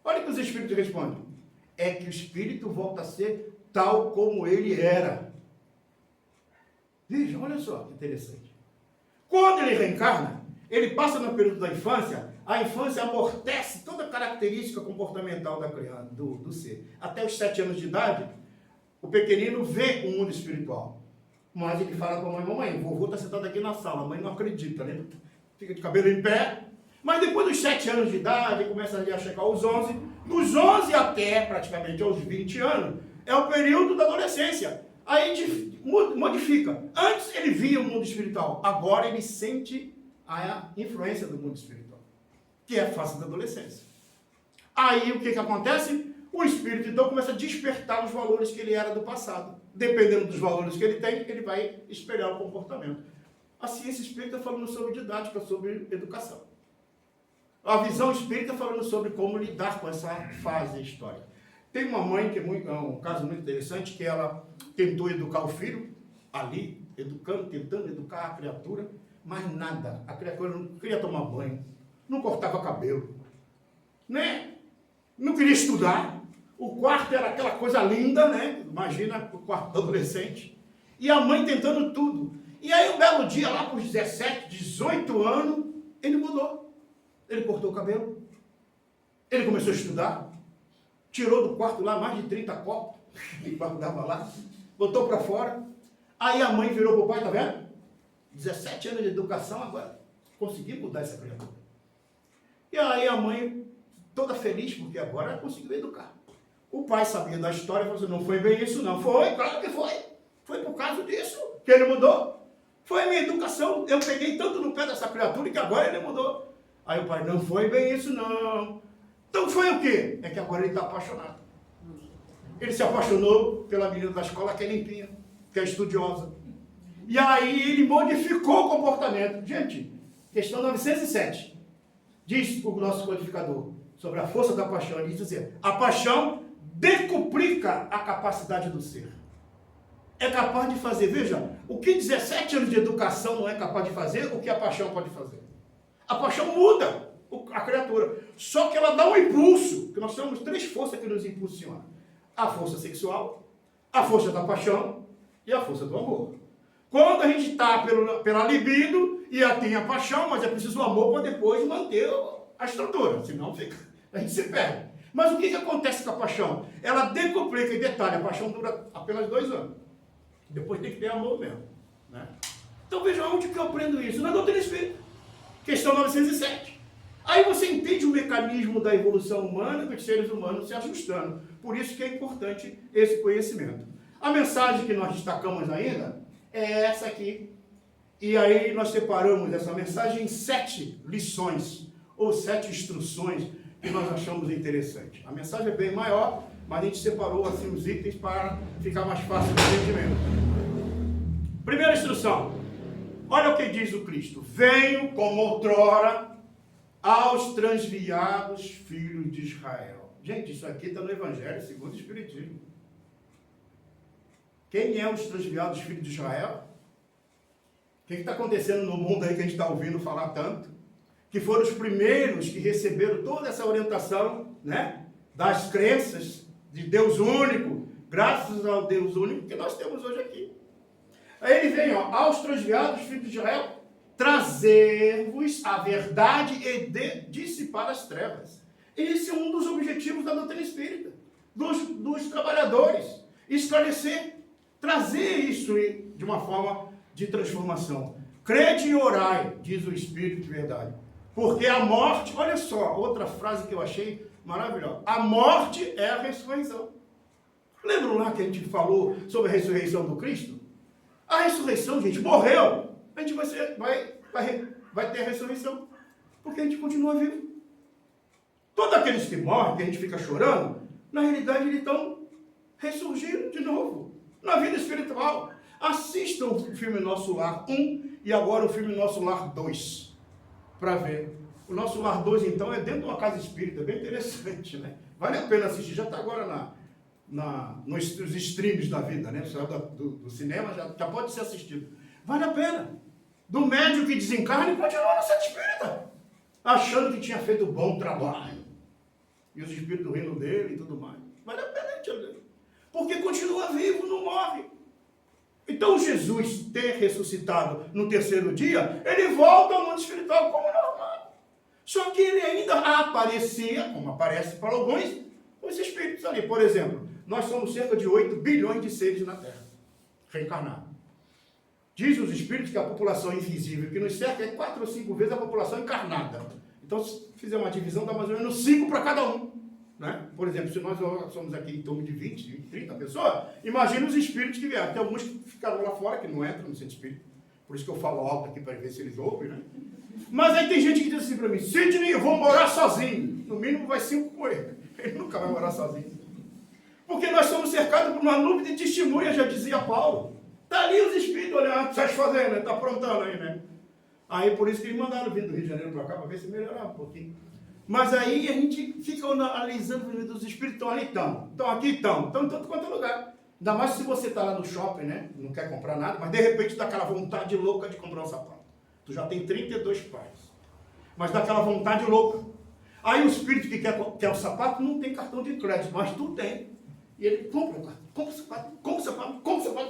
Olha o que os Espíritos respondem, é que o Espírito volta a ser tal como ele era. Veja, olha só que interessante. Quando ele reencarna, ele passa no período da infância, a infância amortece toda a característica comportamental da criança, do ser. Até os 7 anos de idade, o pequenino vê o mundo espiritual. Mas ele fala com a mãe, mamãe, o vovô está sentado aqui na sala, a mãe não acredita, né? Fica de cabelo em pé. Mas depois dos 7 anos de idade, ele começa a chegar aos 11. Dos 11 até praticamente aos 20 anos, é o período da adolescência. Aí modifica. Antes ele via o mundo espiritual, agora ele sente a influência do mundo espiritual, que é a fase da adolescência. Aí o que acontece? O espírito então começa a despertar os valores que ele era do passado. Dependendo dos valores que ele tem, ele vai espelhar o comportamento. A ciência espírita falando sobre didática, sobre educação. A visão espírita falando sobre como lidar com essa fase histórica. Tem uma mãe, que é um caso muito interessante, que ela tentou educar o filho, ali, tentando educar a criatura, mas nada. A criatura não queria tomar banho, não cortava cabelo, né? Não queria estudar. O quarto era aquela coisa linda, né? Imagina o quarto do adolescente. E a mãe tentando tudo. E aí, um belo dia, lá com os 17, 18 anos, ele mudou. Ele cortou o cabelo. Ele começou a estudar. Tirou do quarto lá mais de 30 copos, que guardava lá, botou para fora. Aí a mãe virou para o pai, tá vendo? 17 anos de educação, agora consegui mudar essa criatura. E aí a mãe, toda feliz, porque agora ela conseguiu educar. O pai sabia da história e falou assim, não foi bem isso não. Foi, claro que foi. Foi por causa disso que ele mudou. Foi a minha educação. Eu peguei tanto no pé dessa criatura que agora ele mudou. Aí o pai, não foi bem isso não. Então foi o quê? É que agora ele está apaixonado. Ele se apaixonou pela menina da escola que é limpinha, que é estudiosa. E aí ele modificou o comportamento. Gente, questão 907. Diz o nosso codificador sobre a força da paixão. Ele diz assim, a paixão decuplica a capacidade do ser. É capaz de fazer, veja, o que 17 anos de educação não é capaz de fazer, o que a paixão pode fazer. A paixão muda a criatura. Só que ela dá um impulso, que nós temos 3 forças que nos impulsionam. A força sexual, a força da paixão e a força do amor. Quando a gente está pela libido e tem a paixão, mas é preciso o amor para depois manter a estrutura, senão a gente se perde. Mas o que acontece com a paixão? Ela decuplica, e detalhe, a paixão dura apenas 2 anos. Depois tem que ter amor mesmo. Né? Então veja onde que eu aprendo isso. Na doutrina espírita. Questão 907. Aí você entende o mecanismo da evolução humana, dos seres humanos se ajustando. Por isso que é importante esse conhecimento. A mensagem que nós destacamos ainda é essa aqui. E aí nós separamos essa mensagem em 7 lições, ou 7 instruções que nós achamos interessante. A mensagem é bem maior, mas a gente separou assim os itens para ficar mais fácil de entendimento. Primeira instrução. Olha o que diz o Cristo. Venho como outrora aos transviados filhos de Israel. Gente, isso aqui está no Evangelho segundo o Espiritismo. Quem é os transviados filhos de Israel? O que está acontecendo no mundo aí que a gente está ouvindo falar tanto? Que foram os primeiros que receberam toda essa orientação, né? Das crenças de Deus único, graças ao Deus único que nós temos hoje aqui. Aí ele vem, ó, aos transviados filhos de Israel, trazer-vos a verdade e dissipar as trevas. Esse é um dos objetivos da doutrina espírita, dos trabalhadores. Esclarecer, trazer isso de uma forma de transformação. Crede e orai, diz o Espírito de verdade. Porque a morte, olha só, outra frase que eu achei maravilhosa. A morte é a ressurreição. Lembram lá que a gente falou sobre a ressurreição do Cristo? A ressurreição, gente, morreu. A gente vai ter a ressurreição. Porque a gente continua vivo. Todos aqueles que morrem, que a gente fica chorando, na realidade eles estão ressurgindo de novo. Na vida espiritual. Assistam o filme Nosso Lar 1 e agora o filme Nosso Lar 2. Para ver. O Nosso Lar 2, então, é dentro de uma casa espírita. Bem interessante, né? Vale a pena assistir. Já está agora nos streams da vida, né? Do cinema já pode ser assistido. Vale a pena. Do médium que desencarna e continua na sede espírita. Achando que tinha feito bom trabalho. E os espíritos rindo dele e tudo mais. Vale a pena, gente. Porque continua vivo, não morre. Então Jesus ter ressuscitado no terceiro dia, ele volta ao mundo espiritual como normal. Só que ele ainda aparecia, como aparece para alguns, os espíritos ali. Por exemplo, nós somos cerca de 8 bilhões de seres na Terra, reencarnados. Diz os espíritos que a população invisível que nos cerca é 4 ou 5 vezes a população encarnada. Então, se fizer uma divisão, dá mais ou menos 5 para cada um. Né? Por exemplo, se nós somos aqui em torno de 20, 30 pessoas, imagina os espíritos que vieram. Tem alguns que ficaram lá fora, que não entram no centro espírita. Por isso que eu falo alto aqui para ver se eles ouvem, né? Mas aí tem gente que diz assim para mim, Sidney, eu vou morar sozinho. No mínimo vai 5 com ele. Ele nunca vai morar sozinho. Porque nós somos cercados por uma nuvem de testemunhas, já dizia Paulo. Está ali os espíritos olhando, o que estás fazendo? Está aprontando aí, né? Aí por isso que eles mandaram vir do Rio de Janeiro para cá, para ver se melhorava um pouquinho. Mas aí a gente fica analisando, os espíritos estão ali, estão aqui, estão em todo quanto é lugar. Ainda mais se você está lá no shopping, né? Não quer comprar nada, mas de repente dá aquela vontade louca de comprar um sapato. Tu já tem 32 pares. Mas dá aquela vontade louca. Aí o espírito que quer o sapato não tem cartão de crédito, mas tu tem. E ele compra o sapato,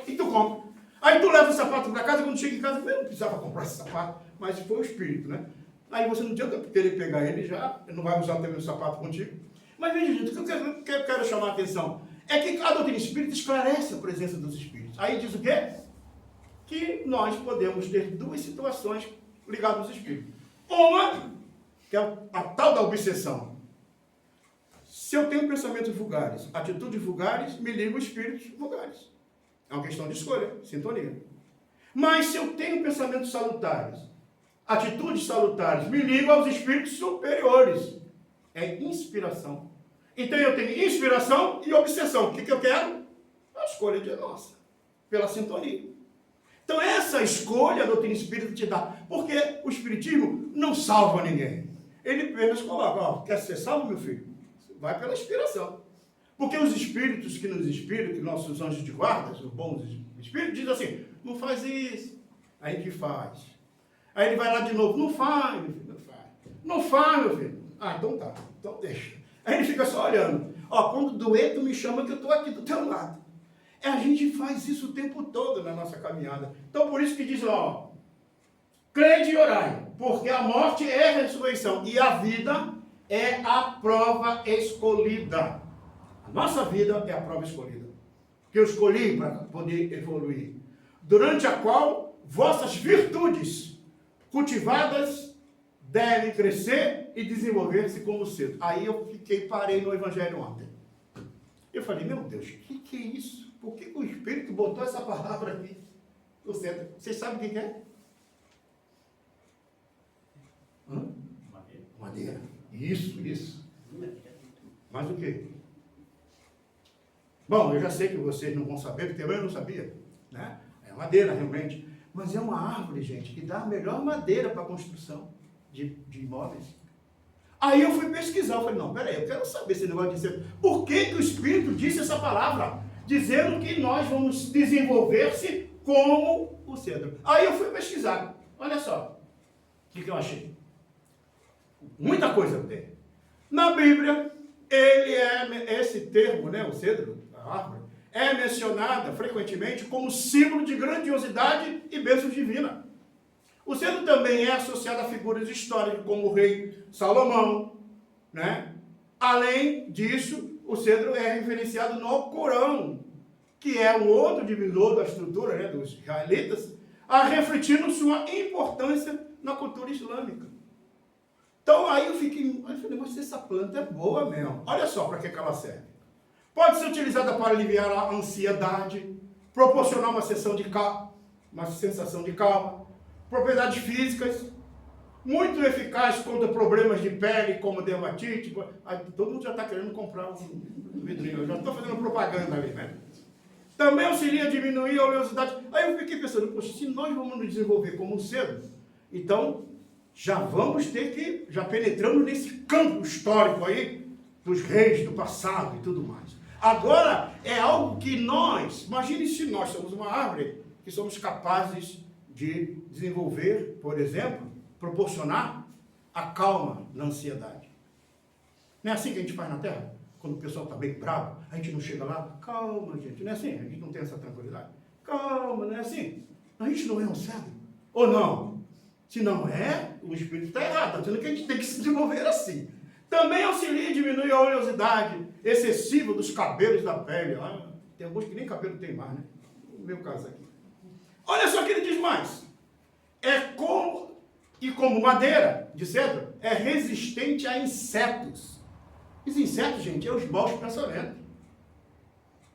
e tu compra. Aí tu leva o sapato para casa, quando chega em casa, eu não precisava comprar esse sapato, mas foi o espírito, né? Aí você não adianta querer pegar ele já, ele não vai usar também o sapato contigo. Mas veja, gente, o que eu quero chamar a atenção é que a doutrina espírita esclarece a presença dos espíritos. Aí diz o quê? Que nós podemos ter 2 situações ligadas aos espíritos. Uma, que é a tal da obsessão. Se eu tenho pensamentos vulgares, atitudes vulgares, me ligo a espíritos vulgares. É uma questão de escolha, sintonia. Mas se eu tenho pensamentos salutares, atitudes salutares, me ligo aos espíritos superiores. É inspiração. Então eu tenho inspiração e obsessão. O que eu quero? A escolha de nossa, pela sintonia. Então essa escolha a doutrina espírita te dá. Porque o espiritismo não salva ninguém. Ele apenas coloca, quer ser salvo, meu filho? Vai pela inspiração. Porque os espíritos que nos inspiram, que nossos anjos de guarda, os bons espíritos, dizem assim, não faz isso. Aí a gente faz. Aí ele vai lá de novo, não faz, meu filho, não faz. Não faz, meu filho. Ah, então tá, então deixa. Aí ele fica só olhando. Quando doer, tu me chama que eu estou aqui do teu lado. A gente faz isso o tempo todo na nossa caminhada. Então por isso que diz lá, crede e orai, porque a morte é a ressurreição e a vida é a prova escolhida. A nossa vida é a prova escolhida. Que eu escolhi para poder evoluir. Durante a qual vossas virtudes cultivadas devem crescer e desenvolver-se como cedo. Aí eu parei no Evangelho ontem. Eu falei, meu Deus, o que é isso? Por que o Espírito botou essa palavra aqui? Vocês sabem o que é? Madeira. Isso. Mas o quê? Bom, eu já sei que vocês não vão saber, porque eu não sabia. Né? É madeira, realmente. Mas é uma árvore, gente, que dá a melhor madeira para a construção de imóveis. Aí eu fui pesquisar, eu falei, não, peraí, eu quero saber esse negócio de ser. Por que o Espírito disse essa palavra? dizendo que nós vamos desenvolver-se como o cedro. Aí eu fui pesquisar. Olha só. O que eu achei? Muita coisa tem. Na Bíblia, esse termo, né, o cedro, a árvore, é mencionada frequentemente como símbolo de grandiosidade e bênção divina. O cedro também é associado a figuras históricas como o rei Salomão, né? Além disso, o cedro é referenciado no Corão, que é um outro divisor da estrutura, né, dos israelitas, refletindo sua importância na cultura islâmica. Então aí eu falei, mas essa planta é boa mesmo. Olha só para que ela serve. Pode ser utilizada para aliviar a ansiedade, proporcionar uma sensação de calma, propriedades físicas, muito eficaz contra problemas de pele, como dermatite. Aí, todo mundo já está querendo comprar um vidrinho, eu já estou fazendo propaganda ali, né? Também auxilia a diminuir a oleosidade. Aí eu fiquei pensando, poxa, se nós vamos nos desenvolver como um cedro, então já vamos ter que, já penetramos nesse campo histórico aí, dos reis do passado e tudo mais. Agora, é algo que nós, imagine se nós somos uma árvore, que somos capazes de desenvolver, por exemplo, proporcionar a calma na ansiedade. Não é assim que a gente faz na Terra? Quando o pessoal está bem bravo, a gente não chega lá, calma, gente, não é assim? A gente não tem essa tranquilidade. Calma, não é assim? A gente não é um cedro? Ou não? Se não é, o espírito está errado, está dizendo que a gente tem que se desenvolver assim. Também auxilia a diminuir a oleosidade excessiva dos cabelos da pele. Tem alguns que nem cabelo tem mais, né? No meu caso aqui. Olha só o que ele diz mais. Como madeira de cedro, é resistente a insetos. Os insetos, gente, é os maus pensamentos.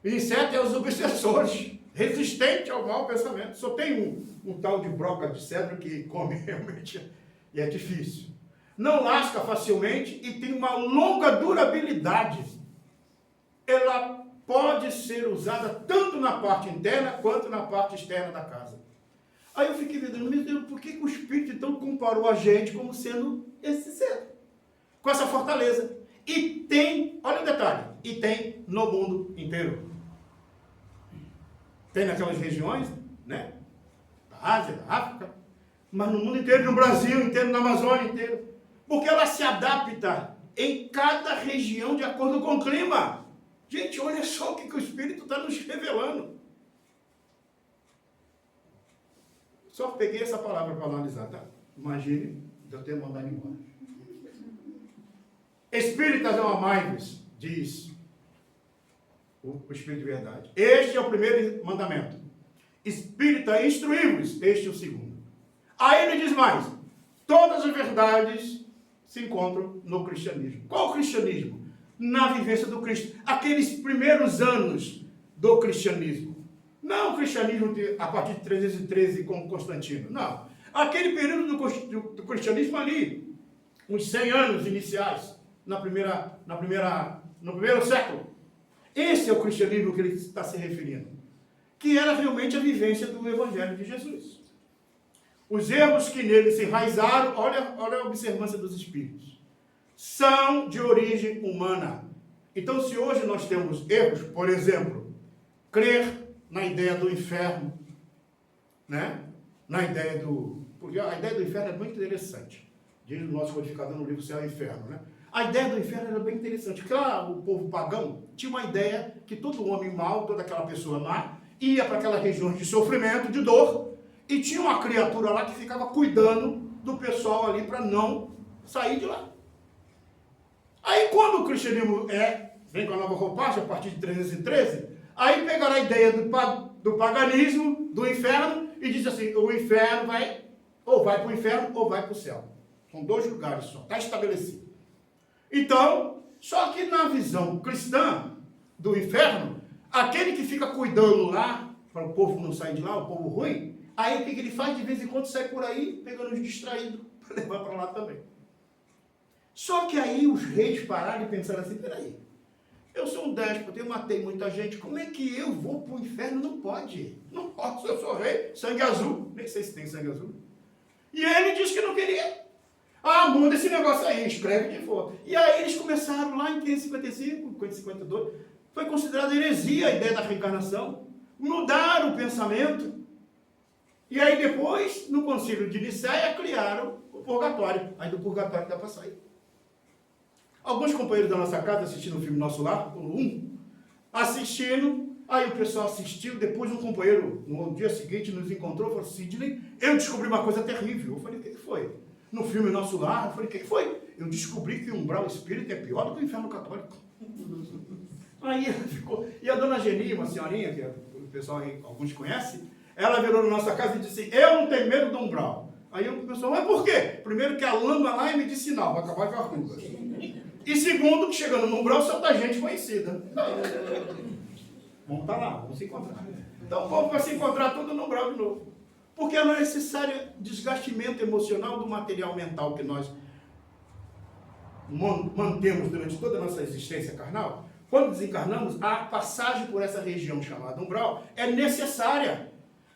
Os insetos é os obsessores. Resistente ao mau pensamento. Só tem um tal de broca de cedro que come realmente e é difícil. Não lasca facilmente e tem uma longa durabilidade. Ela pode ser usada tanto na parte interna quanto na parte externa da casa. Aí eu fiquei vendo, meu Deus, por que o Espírito então comparou a gente como sendo esse cedro? Com essa fortaleza. E tem, olha o detalhe, e tem no mundo inteiro. Tem naquelas regiões, né? Da Ásia, da África, mas no mundo inteiro, no Brasil inteiro, na Amazônia inteira. Porque ela se adapta em cada região de acordo com o clima. Gente, olha só o que o Espírito está nos revelando. Só peguei essa palavra para analisar, tá? Imagine eu ter mandado embora. Espíritas não amai-vos, diz o Espírito de verdade. Este é o primeiro mandamento. Espírita, instruí-vos, este é o segundo. Aí ele diz mais, todas as verdades se encontram no cristianismo. Qual o cristianismo? Na vivência do Cristo. Aqueles primeiros anos do cristianismo. Não o cristianismo a partir de 313 com Constantino. Não. Aquele período do cristianismo ali, uns 100 anos iniciais, no primeiro século. Esse é o cristianismo que ele está se referindo. Que era realmente a vivência do Evangelho de Jesus. Os erros que nele se enraizaram, olha a observância dos espíritos, são de origem humana. Então, se hoje nós temos erros, por exemplo, crer na ideia do inferno, né? Porque a ideia do inferno é muito interessante. Diz o nosso codificador no livro Céu e Inferno, né? A ideia do inferno era bem interessante. Claro, o povo pagão tinha uma ideia que todo homem mau, toda aquela pessoa má, ia para aquelas regiões de sofrimento, de dor, e tinha uma criatura lá que ficava cuidando do pessoal ali para não sair de lá. Aí quando o cristianismo vem com a nova roupagem, a partir de 313, aí pegaram a ideia do paganismo, do inferno, e diz assim, o inferno vai para o inferno ou vai para o céu. São dois lugares só, está estabelecido. Então, só que na visão cristã do inferno, aquele que fica cuidando lá, para o povo não sair de lá, o povo ruim, aí o que ele faz? De vez em quando sai por aí, pegando os distraídos, para levar para lá também. Só que aí os reis pararam e pensaram assim, peraí, eu sou um déspota, eu matei muita gente, como é que eu vou para o inferno? Não pode. Não posso, eu sou rei, sangue azul. Nem sei se tem sangue azul. E ele disse que não queria. Muda esse negócio aí, escreve de fora. E aí eles começaram lá em 555, 552, Foi considerada heresia a ideia da reencarnação. Mudaram o pensamento. E aí depois, no concílio de Nicéia, criaram o purgatório. Aí do purgatório dá para sair. Alguns companheiros da nossa casa assistindo o filme Nosso Lar, o 1, assistindo, aí o pessoal assistiu, depois um companheiro, no dia seguinte, nos encontrou e falou: Sidney, eu descobri uma coisa terrível. Eu falei: o que foi? No filme Nosso Lar, eu falei: o que foi? Eu descobri que o umbral espírita é pior do que o inferno católico. Aí ela ficou. E a dona Geni, uma senhorinha, que o pessoal aí, alguns conhecem, ela virou na nossa casa e disse: eu não tenho medo do umbral. Aí o pessoal: mas por quê? Primeiro que a lama lá é medicinal, vai acabar com a ruga. E segundo, que chegando no umbral só tá gente conhecida. Vamos estar lá, vamos se encontrar. Então o povo vai se encontrar tudo no umbral de novo. Porque é necessário desgastamento emocional do material mental que nós mantemos durante toda a nossa existência carnal. Quando desencarnamos, a passagem por essa região chamada umbral é necessária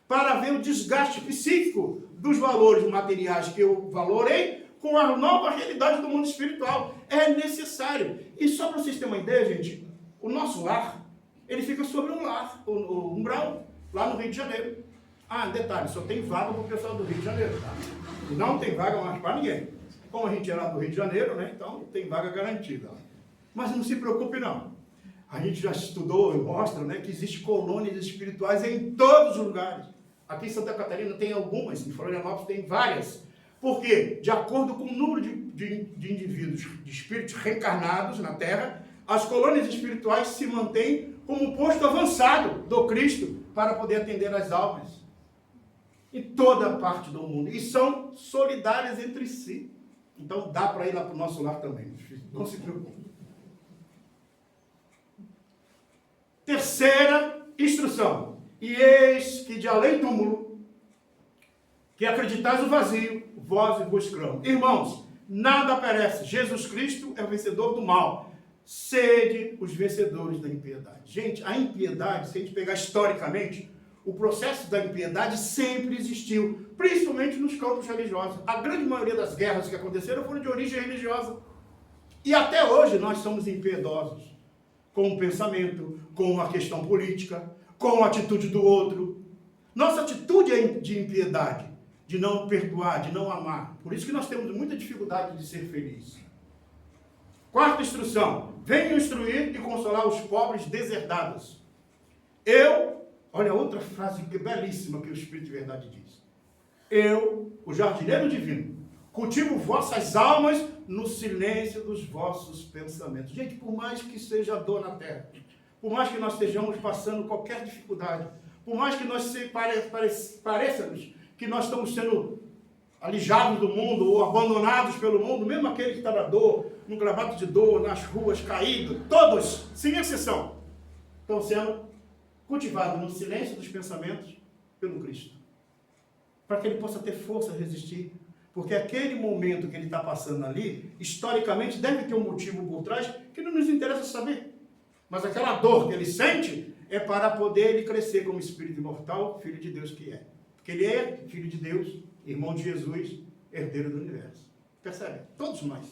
para ver o desgaste psíquico dos valores materiais que eu valorei com a nova realidade do mundo espiritual. É necessário. E só para vocês terem uma ideia, gente, o nosso lar, ele fica sobre um lar, o umbral, lá no Rio de Janeiro. Ah, detalhe, só tem vaga para o pessoal do Rio de Janeiro, tá? Não tem vaga mais para ninguém. Como a gente é lá do Rio de Janeiro, né? Então tem vaga garantida. Mas não se preocupe, não. A gente já estudou e mostra, né, que existem colônias espirituais em todos os lugares. Aqui em Santa Catarina tem algumas, em Florianópolis tem várias. Porque, de acordo com o número de indivíduos, de espíritos reencarnados na Terra, as colônias espirituais se mantêm como um posto avançado do Cristo para poder atender as almas. Em toda parte do mundo. E são solidárias entre si. Então dá para ir lá para o nosso lar também. Não se preocupe. Terceira instrução. E eis que de além do túmulo, que acreditais o vazio, vós vos crão. Irmãos, nada perece. Jesus Cristo é o vencedor do mal. Sede os vencedores da impiedade. Gente, a impiedade, se a gente pegar historicamente, o processo da impiedade sempre existiu, principalmente nos campos religiosos. A grande maioria das guerras que aconteceram foram de origem religiosa. E até hoje nós somos impiedosos, com o pensamento, com a questão política, com a atitude do outro. Nossa atitude é de impiedade, de não perdoar, de não amar. Por isso que nós temos muita dificuldade de ser felizes. Quarta instrução: venham instruir e consolar os pobres deserdados. Olha outra frase que belíssima que o Espírito de Verdade diz. Eu, o jardineiro divino, cultivo vossas almas no silêncio dos vossos pensamentos. Gente, por mais que seja dor na terra, por mais que nós estejamos passando qualquer dificuldade, por mais que nós pareçamos que nós estamos sendo alijados do mundo ou abandonados pelo mundo, mesmo aquele que está na dor, no gravado de dor, nas ruas, caído, todos, sem exceção, estão sendo cultivados no silêncio dos pensamentos pelo Cristo, para que ele possa ter força a resistir, porque aquele momento que ele está passando ali, historicamente, deve ter um motivo por trás que não nos interessa saber, mas aquela dor que ele sente é para poder ele crescer como espírito imortal, filho de Deus que é, porque ele é filho de Deus, irmão de Jesus, herdeiro do universo. Percebe? Todos nós.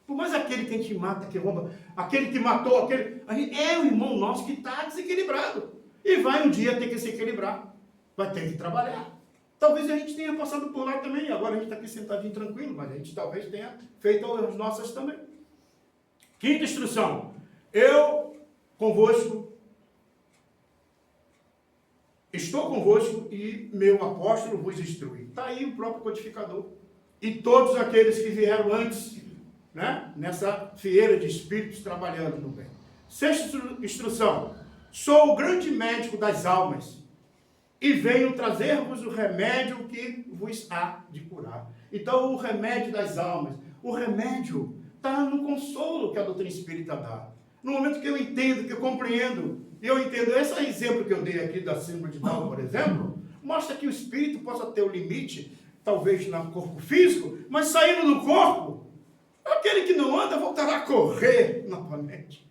Por mais aquele que a gente mata, que rouba, aquele que matou, é o irmão nosso que está desequilibrado. E vai um dia ter que se equilibrar. Vai ter que trabalhar. Talvez a gente tenha passado por lá também. Agora a gente está aqui sentadinho tranquilo, mas a gente talvez tenha feito as nossas também. Quinta instrução. Eu convosco, estou convosco e meu apóstolo vos instrui. Está aí o próprio codificador. E todos aqueles que vieram antes, né, nessa fieira de espíritos trabalhando no bem. Sexta instrução. Sou o grande médico das almas e venho trazer-vos o remédio que vos há de curar. Então, o remédio das almas, o remédio está no consolo que a doutrina espírita dá. No momento que eu entendo, que eu compreendo, eu entendo, esse exemplo que eu dei aqui da síndrome de Down, por exemplo, mostra que o espírito possa ter o limite, talvez no corpo físico, mas saindo do corpo, aquele que não anda voltará a correr novamente.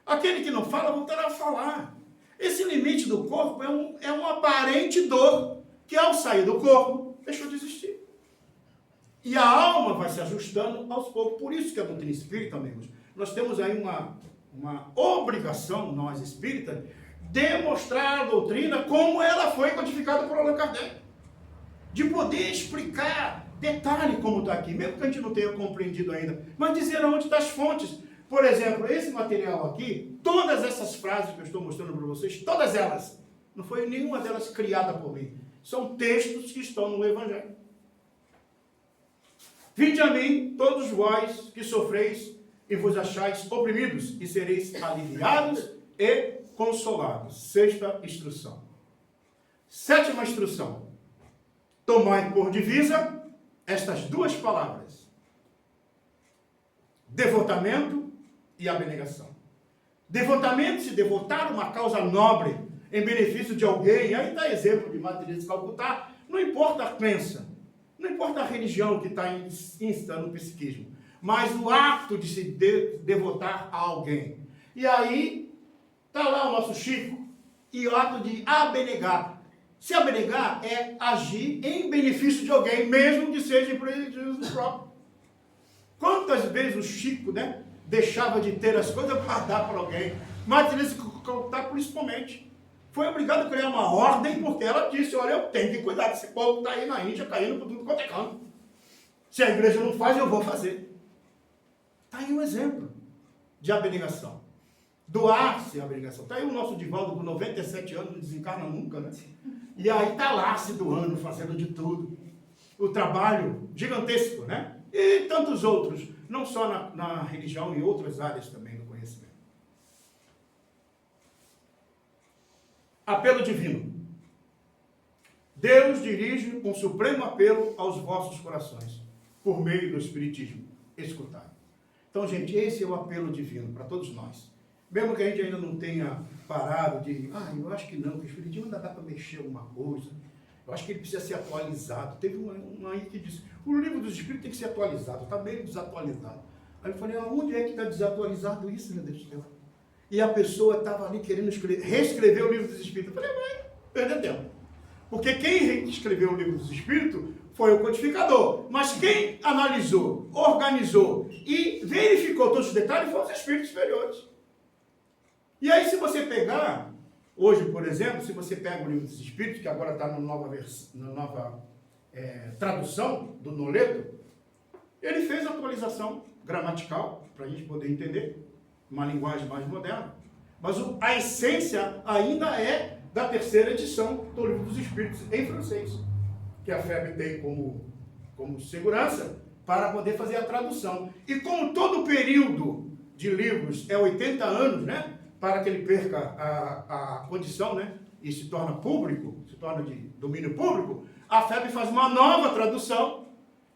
Aquele que não fala voltará a falar. Esse limite do corpo é uma aparente dor, que ao sair do corpo, deixou de existir. E a alma vai se ajustando aos poucos. Por isso que a doutrina espírita, amigos, nós temos aí uma obrigação, nós espíritas, demonstrar a doutrina como ela foi codificada por Allan Kardec. De poder explicar detalhe como está aqui, mesmo que a gente não tenha compreendido ainda, mas dizer aonde estão as fontes. Por exemplo, esse material aqui, todas essas frases que eu estou mostrando para vocês, todas elas, não foi nenhuma delas criada por mim. São textos que estão no Evangelho. Vinde a mim, todos vós que sofreis e vos achais oprimidos, e sereis aliviados e consolados. Sexta instrução. Sétima instrução. Tomai por divisa estas duas palavras: devotamento e abnegação. Devotamento, se devotar a uma causa nobre em benefício de alguém, aí dá exemplo de Madre Teresa de Calcutá, não importa a crença, não importa a religião que está insta no psiquismo, mas o ato de se devotar a alguém. E aí, está lá o nosso Chico, e o ato de abnegar. Se abnegar é agir em benefício de alguém, mesmo que seja em prejuízo próprio. Quantas vezes o Chico, né, deixava de ter as coisas para dar para alguém? Mas Teresa de Calcutá, principalmente, foi obrigado a criar uma ordem, porque ela disse: olha, eu tenho que cuidar desse povo que está aí na Índia, caindo por tudo quanto é canto. Se a igreja não faz, eu vou fazer. Está aí um exemplo de abnegação. Doar-se a abnegação. Está aí o nosso Divaldo, com 97 anos, não desencarna nunca, né? E aí está lá se doando, fazendo de tudo. O trabalho gigantesco, né? E tantos outros, não só na religião, em outras áreas também do conhecimento. Apelo divino. Deus dirige um supremo apelo aos vossos corações, por meio do Espiritismo. Escutai. Então, gente, esse é o apelo divino para todos nós. Mesmo que a gente ainda não tenha parado de, eu acho que não, que o Espiritismo ainda dá para mexer alguma coisa. Eu acho que ele precisa ser atualizado. Teve um aí que disse: o livro dos Espíritos tem que ser atualizado, está meio desatualizado. Aí eu falei: onde é que está desatualizado isso, meu Deus do céu? E a pessoa estava ali querendo reescrever o livro dos Espíritos. Eu falei: vai perder tempo. Porque quem escreveu o livro dos Espíritos foi o codificador. Mas quem analisou, organizou e verificou todos os detalhes foram os Espíritos superiores. E aí, se você pegar, hoje, por exemplo, se você pega o livro dos Espíritos, que agora está na nova tradução do Noleto, ele fez atualização gramatical, para a gente poder entender, uma linguagem mais moderna. Mas a essência ainda é da terceira edição do livro dos Espíritos, em francês, que a FEB tem como segurança para poder fazer a tradução. E como todo período de livros é 80 anos, né? Para que ele perca a condição, né, e se torna público, se torna de domínio público, a FEB faz uma nova tradução,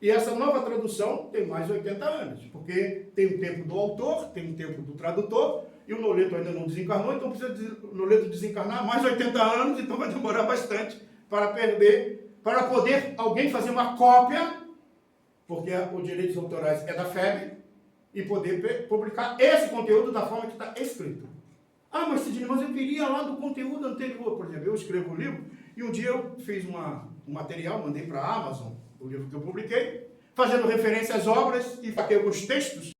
e essa nova tradução tem mais de 80 anos, porque tem o tempo do autor, tem o tempo do tradutor, e o Noleto ainda não desencarnou, então precisa o Noleto desencarnar mais de 80 anos, então vai demorar bastante para poder alguém fazer uma cópia, porque os direitos autorais é da FEB, e poder publicar esse conteúdo da forma que está escrito. Mas Sidney, mas eu queria lá do conteúdo anterior. Por exemplo, eu escrevo um livro e um dia eu fiz um material, mandei para a Amazon, o livro que eu publiquei, fazendo referência às obras e faquei alguns textos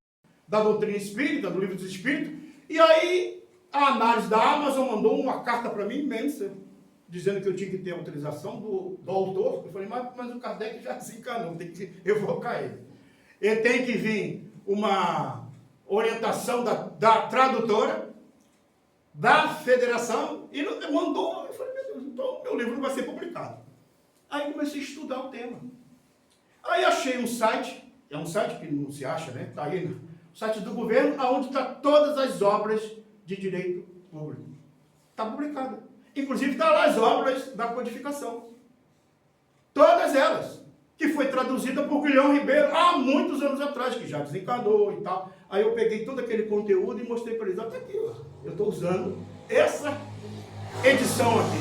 da doutrina espírita, do livro dos Espíritos, e aí a análise da Amazon mandou uma carta para mim imensa, dizendo que eu tinha que ter autorização do autor. Eu falei: mas o Kardec já desencanou, tem que evocar ele. E tem que vir uma orientação da tradutora, da federação, e mandou. Eu falei: meu Deus, então meu livro não vai ser publicado. Aí comecei a estudar o tema. Aí achei um site, é um site que não se acha, né? Está aí, o site do governo, onde está todas as obras de direito público. Está publicado. Inclusive está lá as obras da codificação. Todas elas, que foi traduzida por Guilhão Ribeiro há muitos anos atrás, que já desencarnou e tal. Aí eu peguei todo aquele conteúdo e mostrei para eles: até aqui, ó, eu estou usando essa edição aqui,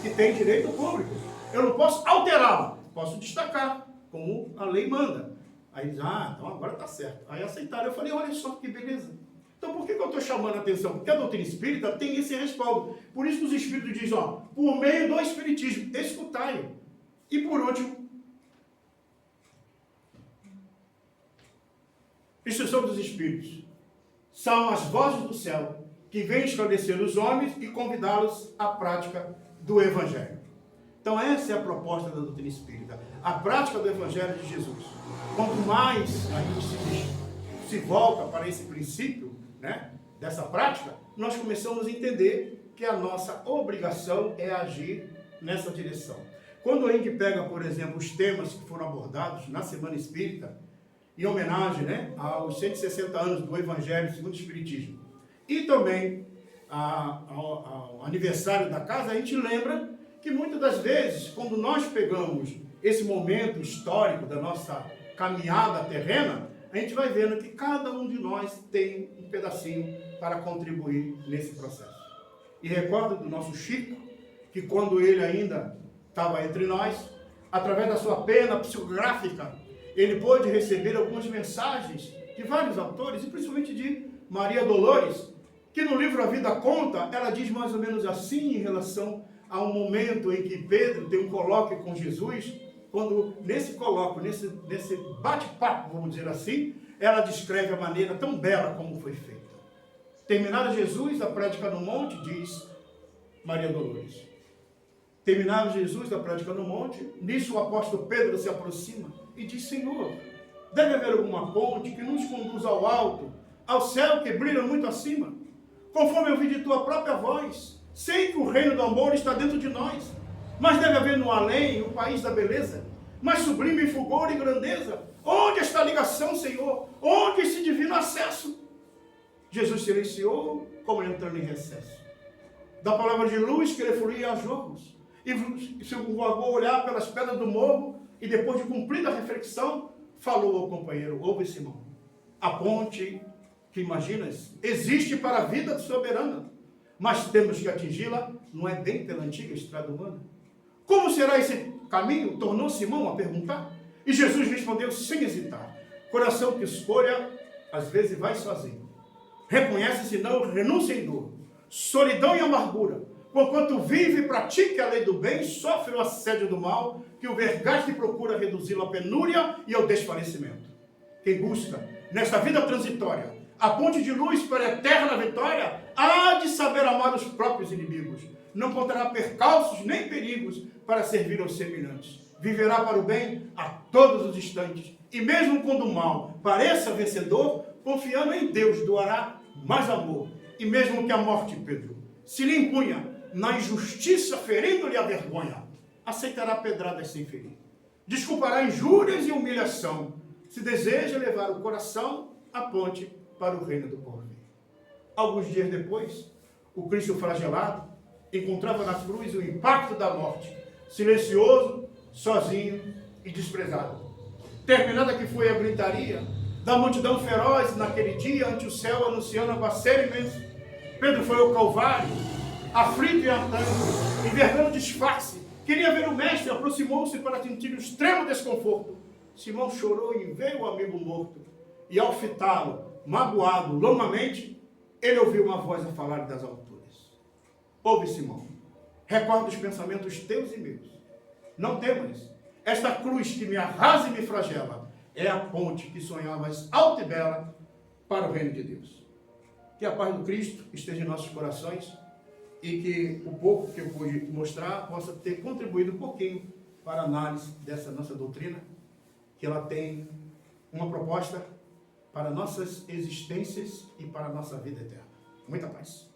que tem direito público. Eu não posso alterá-la, posso destacar, como a lei manda. Aí eles: então agora está certo. Aí aceitaram. Eu falei: olha só que beleza. Então por que eu estou chamando a atenção? Porque a doutrina espírita tem esse respaldo. Por isso que os espíritos dizem: por meio do espiritismo, escutai. E por último, instrução dos Espíritos. são as vozes do céu que vêm esclarecer os homens e convidá-los à prática do Evangelho. Então essa é a proposta da doutrina espírita, a prática do Evangelho de Jesus. Quanto mais a gente se volta para esse princípio, né, dessa prática, nós começamos a entender que a nossa obrigação é agir nessa direção. Quando a gente pega, por exemplo, os temas que foram abordados na Semana Espírita, em homenagem, né, aos 160 anos do Evangelho segundo o Espiritismo, e também ao aniversário da casa, a gente lembra que muitas das vezes, quando nós pegamos esse momento histórico da nossa caminhada terrena, a gente vai vendo que cada um de nós tem um pedacinho para contribuir nesse processo. E recordo do nosso Chico, que quando ele ainda estava entre nós, através da sua pena psicográfica, ele pôde receber algumas mensagens de vários autores, e principalmente de Maria Dolores, que no livro A Vida Conta, ela diz mais ou menos assim em relação a um momento em que Pedro tem um colóquio com Jesus, quando nesse colóquio, nesse bate-papo, vamos dizer assim, ela descreve a maneira tão bela como foi feita. Terminado Jesus a prédica no monte, diz Maria Dolores. Terminado Jesus a prédica no monte, nisso o apóstolo Pedro se aproxima e diz: Senhor, deve haver alguma ponte que nos conduza ao alto, ao céu que brilha muito acima. Conforme eu vi de tua própria voz, sei que o reino do amor está dentro de nós, mas deve haver no além o país da beleza, mais sublime em fulgor e grandeza. Onde está a ligação, Senhor? Onde esse divino acesso? Jesus silenciou, como entrando em recesso. Da palavra de luz que ele fluía a jorros, e se vagou olhar pelas pedras do morro, e depois de cumprida a reflexão, falou ao companheiro: ouve, Simão, a ponte que imaginas existe para a vida soberana, mas temos que atingi-la, não é bem pela antiga estrada humana. Como será esse caminho? Tornou Simão a perguntar. E Jesus respondeu sem hesitar: coração que escolha, às vezes vai sozinho. Reconhece-se não, renúncia em dor, solidão e amargura. Porquanto vive e pratica a lei do bem, sofre o assédio do mal, que o vergaste procura reduzi-lo à penúria e ao desfalecimento. Quem busca, nesta vida transitória, a ponte de luz para a eterna vitória, há de saber amar os próprios inimigos. Não contará percalços nem perigos para servir aos semelhantes. Viverá para o bem a todos os instantes. E mesmo quando o mal pareça vencedor, confiando em Deus, doará mais amor. E mesmo que a morte, Pedro, se lhe impunha na injustiça, ferindo-lhe a vergonha, aceitará pedradas sem ferir. Desculpará injúrias e humilhação, se deseja levar o coração à ponte para o reino do porvir. Alguns dias depois, o Cristo flagelado encontrava na cruz o impacto da morte, silencioso, sozinho e desprezado. Terminada que foi a gritaria da multidão feroz naquele dia ante o céu, anunciando a aguaceiro imenso, Pedro foi ao Calvário, aflito e atento, envergando disfarce. Queria ver o mestre, aproximou-se para sentir o extremo desconforto. Simão chorou e veio o amigo morto. E ao fitá-lo, magoado longamente, ele ouviu uma voz a falar das alturas: ouve, Simão, recorda os pensamentos teus e meus. Não temas, esta cruz que me arrasa e me flagela é a ponte que sonhavas alta e bela para o reino de Deus. Que a paz do Cristo esteja em nossos corações e que o pouco que eu pude mostrar possa ter contribuído um pouquinho para a análise dessa nossa doutrina, que ela tem uma proposta para nossas existências e para a nossa vida eterna. Muita paz.